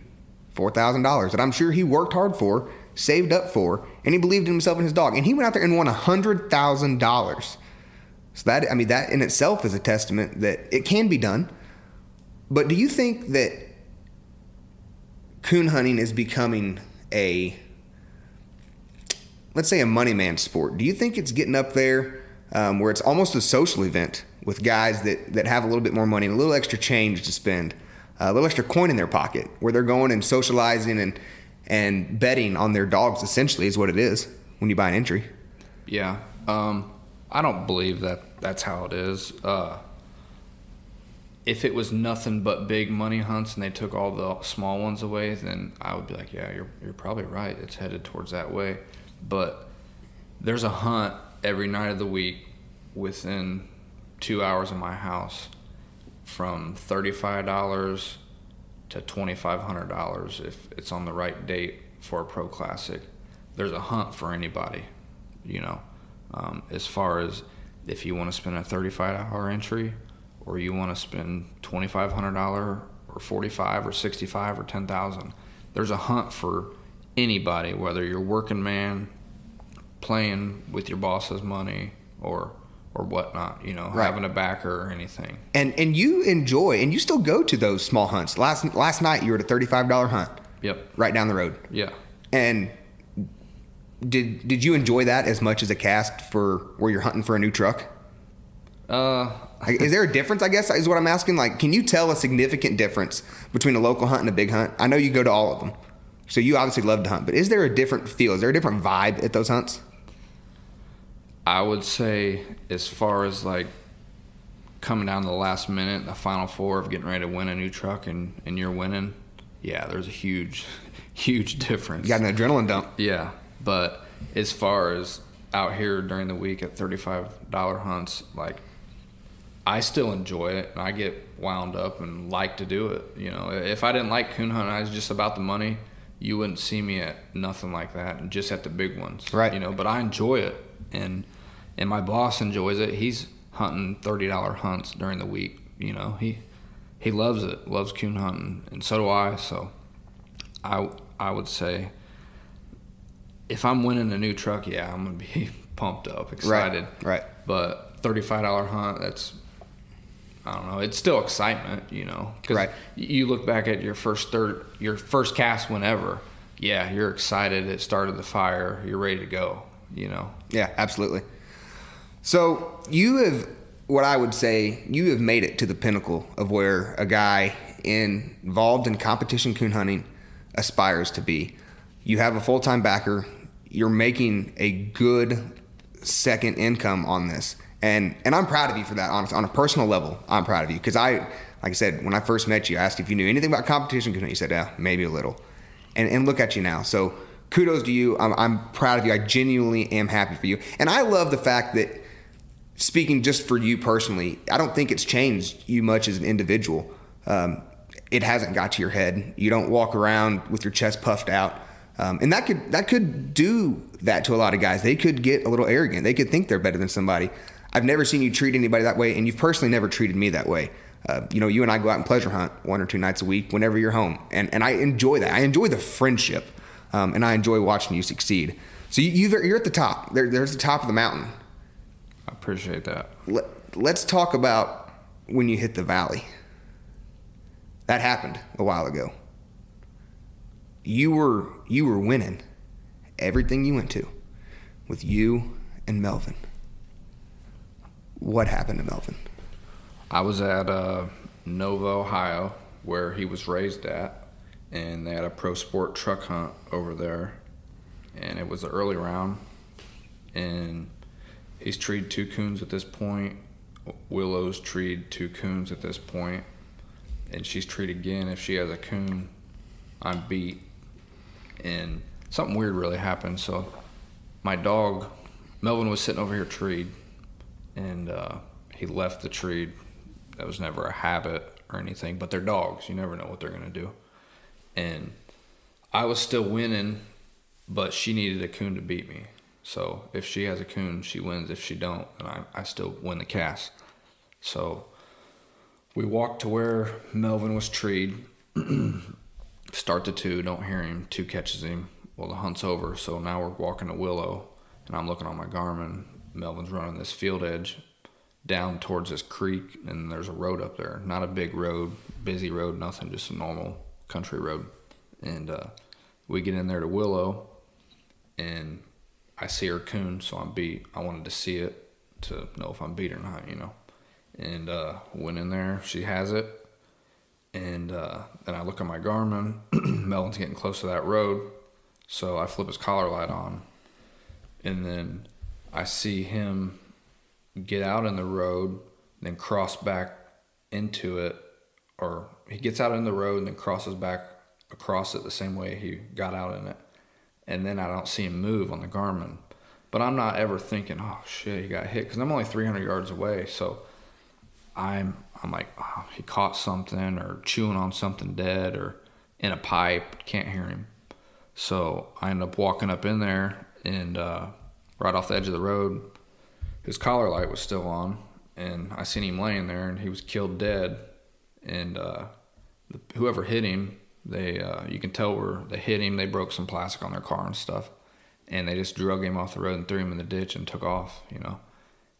$4,000, that I'm sure he worked hard for, saved up for, and he believed in himself and his dog. And he went out there and won $100,000. So that in itself is a testament that it can be done. But do you think that coon hunting is becoming let's say a money man sport? Do you think it's getting up there where it's almost a social event with guys that have a little bit more money and a little extra change to spend, a little extra coin in their pocket, where they're going and socializing and betting on their dogs, essentially, is what it is when you buy an entry?
Yeah. I don't believe that's how it is. If it was nothing but big money hunts and they took all the small ones away, then I would be like, yeah, you're probably right. It's headed towards that way. But there's a hunt every night of the week within 2 hours of my house, from $35 to $2,500 if it's on the right date for a pro classic. There's a hunt for anybody, as far as if you want to spend a $35 entry or you want to spend $2,500 or $45 or $65 or $10,000. There's a hunt for anybody, whether you're working man, playing with your boss's money or whatnot,
right.
Having a backer or anything.
And you enjoy, and you still go to those small hunts. Last night you were at a $35 hunt.
Yep.
Right down the road.
Yeah.
And did you enjoy that as much as a cast for where you're hunting for a new truck? Is there a difference, I guess, is what I'm asking? Like, can you tell a significant difference between a local hunt and a big hunt? I know you go to all of them, so you obviously love to hunt, but is there a different feel? Is there a different vibe at those hunts?
I would say, as far as like coming down to the last minute, the final four of getting ready to win a new truck and you're winning, yeah, there's a huge difference.
You got an adrenaline dump.
Yeah, but as far as out here during the week at $35 hunts, like, I still enjoy it, and I get wound up and like to do it. If I didn't like coon hunting, I was just about the money, you wouldn't see me at nothing like that, and just at the big ones.
Right.
But I enjoy it, and my boss enjoys it. He's hunting $30 hunts during the week. He loves it, loves coon hunting, and so do I. So I would say, if I'm winning a new truck, yeah, I'm gonna be pumped up, excited.
Right.
But $35 hunt, that's, I don't know. It's still excitement, Because
right.
You look back at your first cast whenever. Yeah, you're excited. It started the fire. You're ready to go.
Yeah, absolutely. So you have, what I would say, you have made it to the pinnacle of where a guy involved in competition coon hunting aspires to be. You have a full-time backer. You're making a good second income on this. And I'm proud of you for that, honestly. On a personal level, I'm proud of you. Because like I said, when I first met you, I asked if you knew anything about competition. You said, yeah, maybe a little. And look at you now. So kudos to you. I'm proud of you. I genuinely am happy for you. And I love the fact that, speaking just for you personally, I don't think it's changed you much as an individual. It hasn't got to your head. You don't walk around with your chest puffed out. And that could do that to a lot of guys. They could get a little arrogant. They could think they're better than somebody. I've never seen you treat anybody that way, and you've personally never treated me that way. You and I go out and pleasure hunt 1 or 2 nights a week whenever you're home, and I enjoy that. I enjoy the friendship, and I enjoy watching you succeed. So you're at the top. There's the top of the mountain.
I appreciate that.
Let's talk about when you hit the valley. That happened a while ago. You were winning everything you went to with you and Melvin. What happened to Melvin?
I was at Nova, Ohio, where he was raised at, and they had a pro sport truck hunt over there, and it was the early round, and he's treed 2 coons at this point. Willow's treed 2 coons at this point, and she's treed again. If she has a coon, I'm beat. And something weird really happened. So my dog, Melvin, was sitting over here treed, and he left the treed. That was never a habit or anything, but they're dogs. You never know what they're going to do. And I was still winning, but she needed a coon to beat me. So if she has a coon, she wins. If she don't, then I still win the cast. So we walked to where Melvin was treed. Start to 2, don't hear him. 2 catches him. Well, the hunt's over, so now we're walking to Willow, and I'm looking on my Garmin. Melvin's running this field edge down towards this creek, and there's a road up there. Not a big road, busy road, nothing, just a normal country road. And we get in there to Willow, and I see her coon, so I'm beat. I wanted to see it to know if I'm beat or not, And went in there. She has it. And then I look at my Garmin. Melvin's getting close to that road. So I flip his collar light on. And then I see him get out in the road, then cross back into it. Or he gets out in the road and then crosses back across it the same way he got out in it. And then I don't see him move on the Garmin. But I'm not ever thinking, oh, shit, he got hit. Because I'm only 300 yards away. So I'm like, oh, he caught something or chewing on something dead or in a pipe. Can't hear him. So I end up walking up in there, and right off the edge of the road, his collar light was still on, and I seen him laying there, and he was killed dead. And whoever hit him, they you can tell where they hit him. They broke some plastic on their car and stuff, and they just drug him off the road and threw him in the ditch and took off.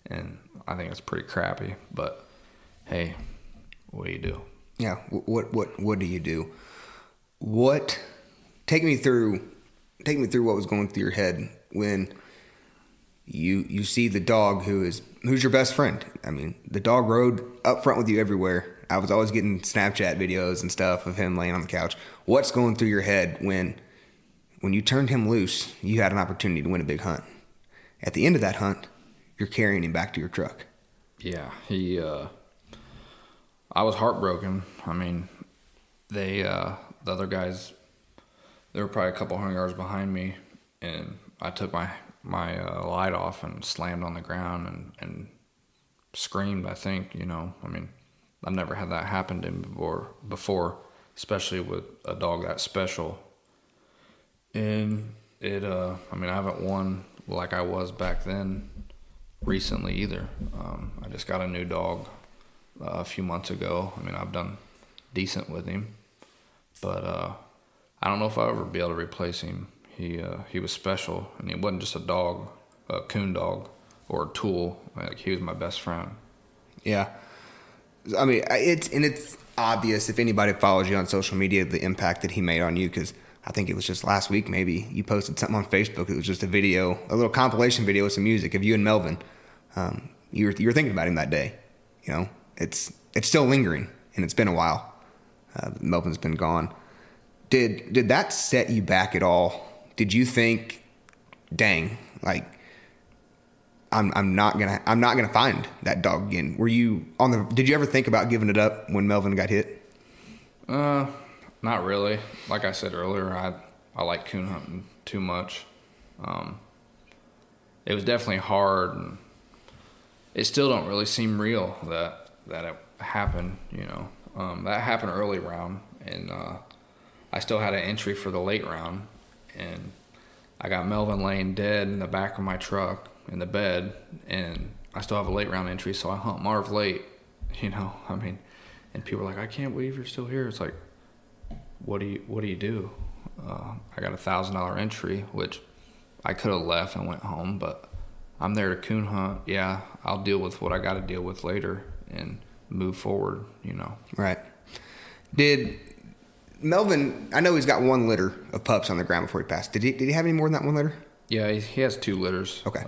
And I think it's pretty crappy, but hey, what do you do?
Yeah, what do you do? Take me through what was going through your head when you see the dog who's your best friend. I mean, the dog rode up front with you everywhere. I was always getting Snapchat videos and stuff of him laying on the couch. What's going through your head when you turned him loose, you had an opportunity to win a big hunt? At the end of that hunt, you're carrying him back to your truck.
Yeah, I was heartbroken. I mean, the other guys, they were probably a couple hundred yards behind me, and I took my light off and slammed on the ground and screamed, I think, I mean, I've never had that happen to me before, especially with a dog that special. And I haven't won like I was back then recently either. I just got a new dog a few months ago. I mean, I've done decent with him, but I don't know if I'll ever be able to replace him. He was special, and he wasn't just a dog, a coon dog, or a tool. Like, he was my best friend.
Yeah, I mean, it's obvious if anybody follows you on social media the impact that he made on you. Because I think it was just last week, maybe you posted something on Facebook. It was just a little compilation video with some music of you and Melvin. You were thinking about him that day. It's still lingering, and it's been a while. Melvin's been gone. Did that set you back at all? Did you think, dang, like I'm not gonna find that dog again? Did you ever think about giving it up when Melvin got hit?
Not really. Like I said earlier, I like coon hunting too much. It was definitely hard, and it still don't really seem real that it happened. That happened early round, and I still had an entry for the late round, and I got Melvin laying dead in the back of my truck in the bed, and I still have a late round entry, so I hunt Marv late, you know. I mean, and people are like, I can't believe you're still here. It's like, what do you do? I got $1,000 entry, which I could have left and went home, but I'm there to coon hunt. Yeah, I'll deal with what I got to deal with later and move forward, you know.
Right. Did Melvin, I know he's got one litter of pups on the ground before he passed. Did he have any more than that one litter?
Yeah, he has 2 litters.
Okay.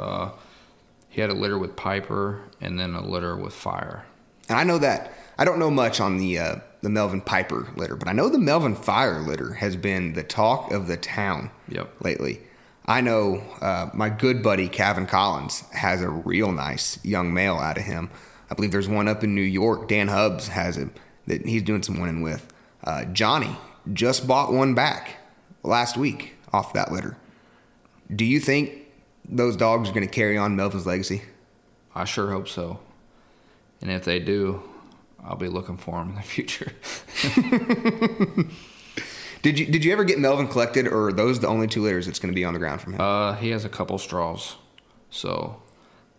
He had a litter with Piper and then a litter with Fire.
And I know that. I don't know much on the Melvin Piper litter, but I know the Melvin Fire litter has been the talk of the town lately. I know my good buddy Calvin Collins has a real nice young male out of him. I believe there's one up in New York. Dan Hubbs has him that he's doing some winning with. Johnny just bought one back last week off that litter. Do you think those dogs are going to carry on Melvin's legacy?
I sure hope so. And if they do, I'll be looking for them in the future.
Did you ever get Melvin collected, or are those the only 2 litters that's going to be on the ground from him?
He has a couple straws, so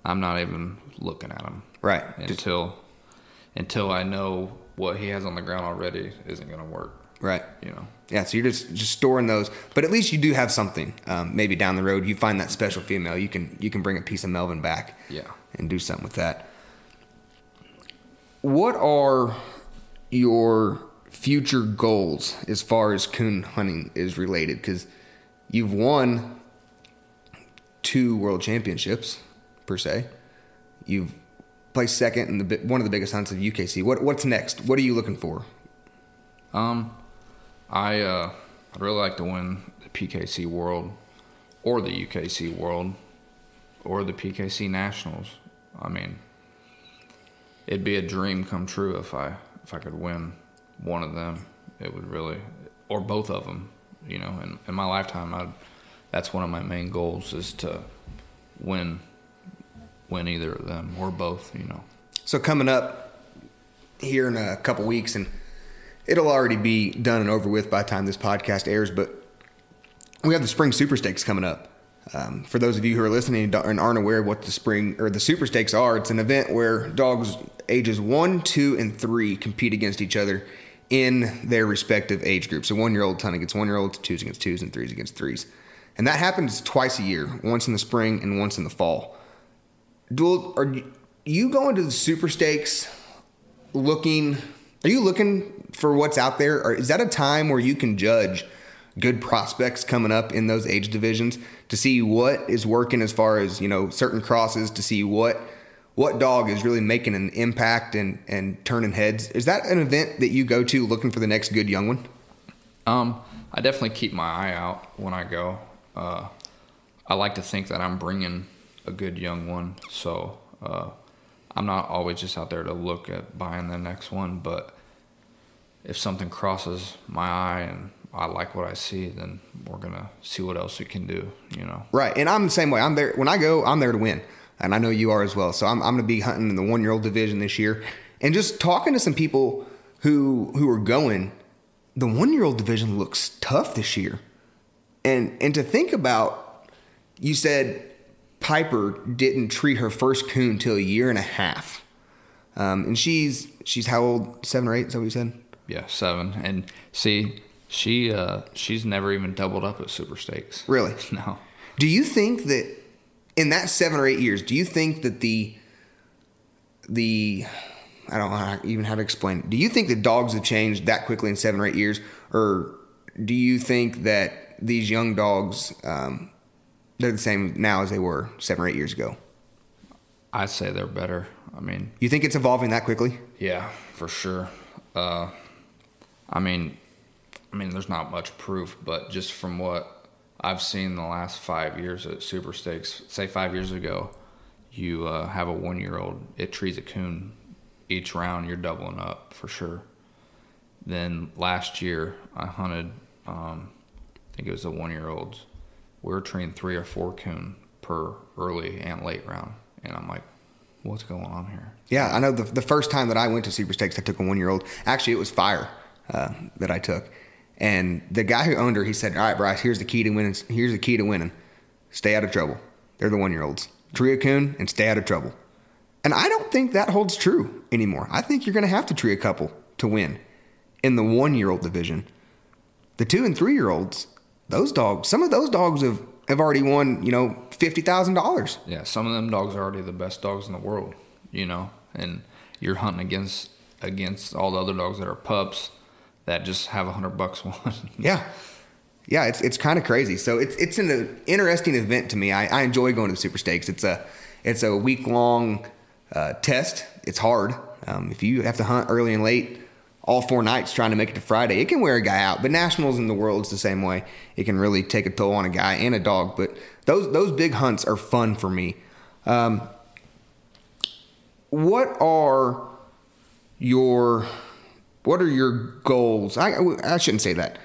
I'm not even looking at them.
Right.
Until I know what he has on the ground already isn't going to work.
Right.
You know.
Yeah, so you're just storing those, but at least you do have something. Maybe down the road you find that special female, you can bring a piece of Melvin back.
Yeah.
And do something with that. What are your future goals as far as coon hunting is related? Because you've won 2 world championships per se. You've placed second in one of the biggest hunts of UKC. What's next? What are you looking for?
I'd really like to win the PKC World, or the UKC World, or the PKC Nationals. I mean, it'd be a dream come true if I could win one of them. It would really, or both of them. You know, in my lifetime, that's one of my main goals, is to win either of them or both. You know.
So coming up here in a couple weeks, and it'll already be done and over with by the time this podcast airs, but we have the Spring Super Stakes coming up. For those of you who are listening and aren't aware of what the Spring or the Super Stakes are, it's an event where dogs ages 1, 2, and 3 compete against each other in their respective age groups. So 1-year-olds hunt against 1-year-olds, 2s against 2s, and 3s against 3s. And that happens twice a year, once in the spring and once in the fall. Duell, are you going to the Super Stakes are you looking for what's out there? Or is that a time where you can judge good prospects coming up in those age divisions to see what is working as far as, you know, certain crosses, to see what dog is really making an impact and turning heads? Is that an event that you go to looking for the next good young one?
I definitely keep my eye out when I go. I like to think that I'm bringing a good young one, so I'm not always just out there to look at buying the next one, but if something crosses my eye and I like what I see, then we're going to see what else we can do, you know. Right,
and I'm the same way. I'm there when I go, I'm there to win, and I know you are as well. So I'm going to be hunting in the 1-year-old division this year, and just talking to some people who are going, the 1-year-old division looks tough this year. And to think about, you said Piper didn't treat her first coon till 1.5 years. And she's how old? 7 or 8? Is that what you said?
Yeah, 7. And see, she's never even doubled up at Super Stakes.
Really?
No.
Do you think that in that 7 or 8 years, do you think that the I don't know even how to explain it. Do you think that dogs have changed that quickly in 7 or 8 years, or do you think that these young dogs they're the same now as they were 7 or 8 years ago?
I'd say they're better. I mean,
you think it's evolving that quickly?
Yeah, for sure. I mean, there's not much proof, but just from what I've seen the last 5 years at Super Stakes, say 5 years ago, you have a 1-year-old, it trees a coon each round, you're doubling up for sure. Then last year, I hunted, I think it was the 1-year-olds. We were treating 3 or 4 coon per early and late round, and I'm like, what's going on here?
Yeah, I know the first time that I went to Super Stakes, I took a 1-year-old. Actually, it was Fire that I took. And the guy who owned her, he said, all right, Bryce, here's the key to winning. Here's the key to winning. Stay out of trouble. They're the 1-year-olds. Tree a coon and stay out of trouble. And I don't think that holds true anymore. I think you're going to have to tree a couple to win in the 1-year-old division. The 2 and 3-year-olds, those dogs, some of those dogs have already won, $50,000.
Yeah, some of them dogs are already the best dogs in the world, and you're hunting against all the other dogs that are pups that just have $100 one.
Yeah, it's kind of crazy. So it's an interesting event to me. I enjoy going to the Super Stakes. It's a week-long test. It's hard. If you have to hunt early and late all 4 nights trying to make it to Friday, it can wear a guy out. But Nationals in the world's the same way. It can really take a toll on a guy and a dog. But those big hunts are fun for me. What are your goals? I shouldn't say that.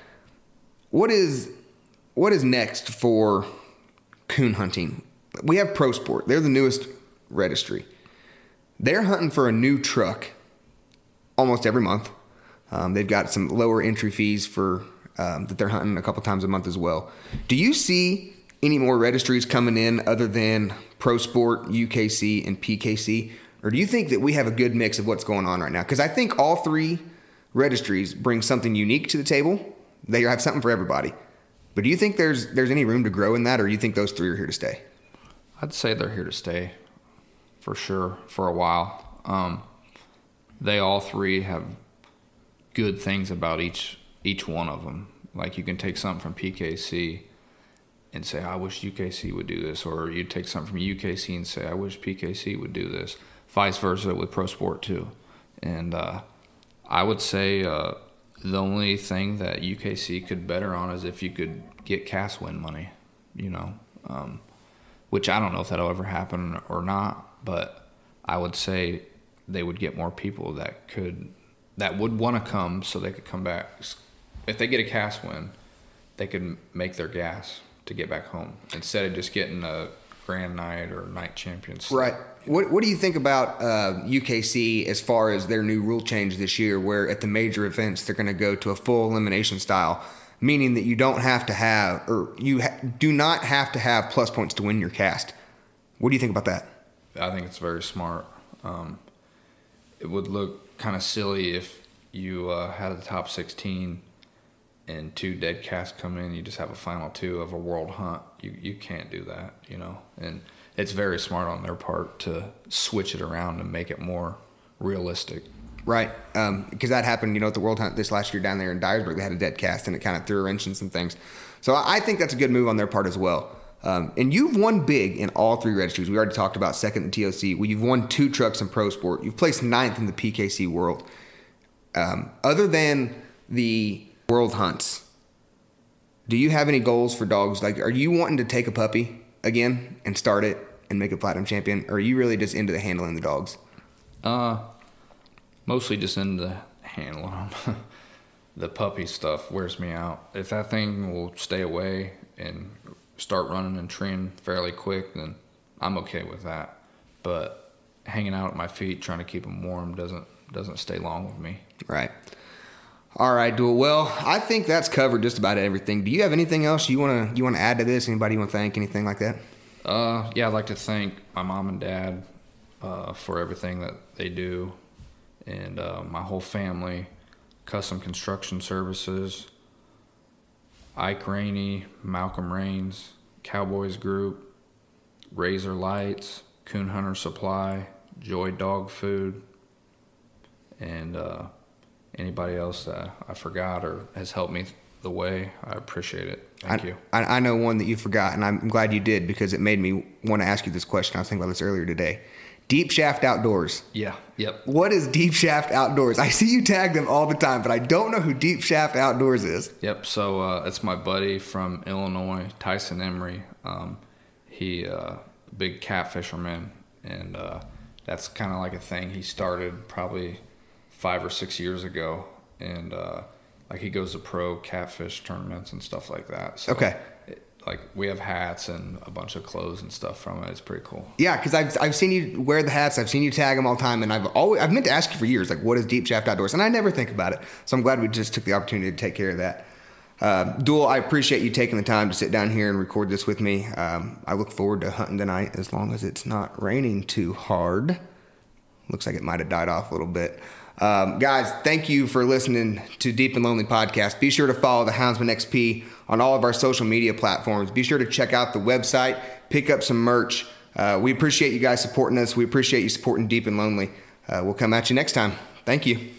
What is next for coon hunting? We have Pro Sport. They're the newest registry. They're hunting for a new truck almost every month. They've got some lower entry fees for that they're hunting a couple times a month as well. Do you see any more registries coming in other than Pro Sport, UKC, and PKC? Or do you think that we have a good mix of what's going on right now? Because I think all 3 registries bring something unique to the table. They have something for everybody. But do you think there's any room to grow in that, or do you think those 3 are here to stay?
I'd say they're here to stay for sure for a while. They all 3 have good things about each one of them. Like you can take something from PKC and say, I wish UKC would do this. Or you take something from UKC and say, I wish PKC would do this. Vice versa with Pro Sport too. And I would say the only thing that UKC could better on is if you could get cast win money, which I don't know if that'll ever happen or not, but I would say they would get more people that would want to come so they could come back. If they get a cast win, they could make their gas to get back home instead of just getting a grand night or night champions.
Right. What do you think about UKC as far as their new rule change this year, where at the major events they're going to go to a full elimination style, meaning that you don't have to have, or do not have to have plus points to win your cast? What do you think about that?
I think it's very smart. It would look kind of silly if you had a top 16 and 2 dead casts come in. You just have a final 2 of a world hunt. You can't do that, and it's very smart on their part to switch it around and make it more realistic.
Right, because that happened, at the World Hunt this last year down there in Dyersburg. They had a dead cast, and it kind of threw a wrench in some things. So I think that's a good move on their part as well. And you've won big in all 3 registries. We already talked about second in TOC. Well, you've won 2 trucks in Pro Sport. You've placed 9th in the PKC World. Other than the World Hunts, do you have any goals for dogs? Like, are you wanting to take a puppy again and start it and make a platinum champion? Or are you really just into the handling the dogs?
Mostly just into handling them. The puppy stuff wears me out. If that thing will stay away and start running and treeing fairly quick, then I'm okay with that. But hanging out at my feet trying to keep them warm doesn't stay long with me.
Right. All right, Duell. Well, I think that's covered just about everything. Do you have anything else you want to add to this? Anybody you want to thank? Anything like that?
Yeah, I'd like to thank my mom and dad for everything that they do, and my whole family, Custom Construction Services, Ike Rainey, Malcolm Rains, Cowboys Group, Razor Lights, Coon Hunter Supply, Joy Dog Food, and anybody else that I forgot or has helped me the way. I appreciate it. Thank you.
I know one that you forgot, and I'm glad you did, because it made me want to ask you this question. I was thinking about this earlier today. Deep Shaft Outdoors.
Yeah. Yep.
What is Deep Shaft Outdoors? I see you tag them all the time, but I don't know who Deep Shaft Outdoors is.
Yep. So it's my buddy from Illinois, Tyson Emery. He big catfisherman, and that's kind of like a thing he started probably 5 or 6 years ago, and like he goes to pro catfish tournaments and stuff like that. So
okay.
Like we have hats and a bunch of clothes and stuff from it. It's pretty cool.
Yeah, because I've seen you wear the hats. I've seen you tag them all the time, and I've meant to ask you for years, like, what is Deep Shaft Outdoors? And I never think about it. So I'm glad we just took the opportunity to take care of that. Duell, I appreciate you taking the time to sit down here and record this with me. I look forward to hunting tonight as long as it's not raining too hard. Looks like it might have died off a little bit. Guys, thank you for listening to Deep and Lonely Podcast. Be sure to follow the Houndsman XP on all of our social media platforms. Be sure to check out the website, pick up some merch. We appreciate you guys supporting us. We appreciate you supporting Deep and Lonely. We'll come at you next time. Thank you.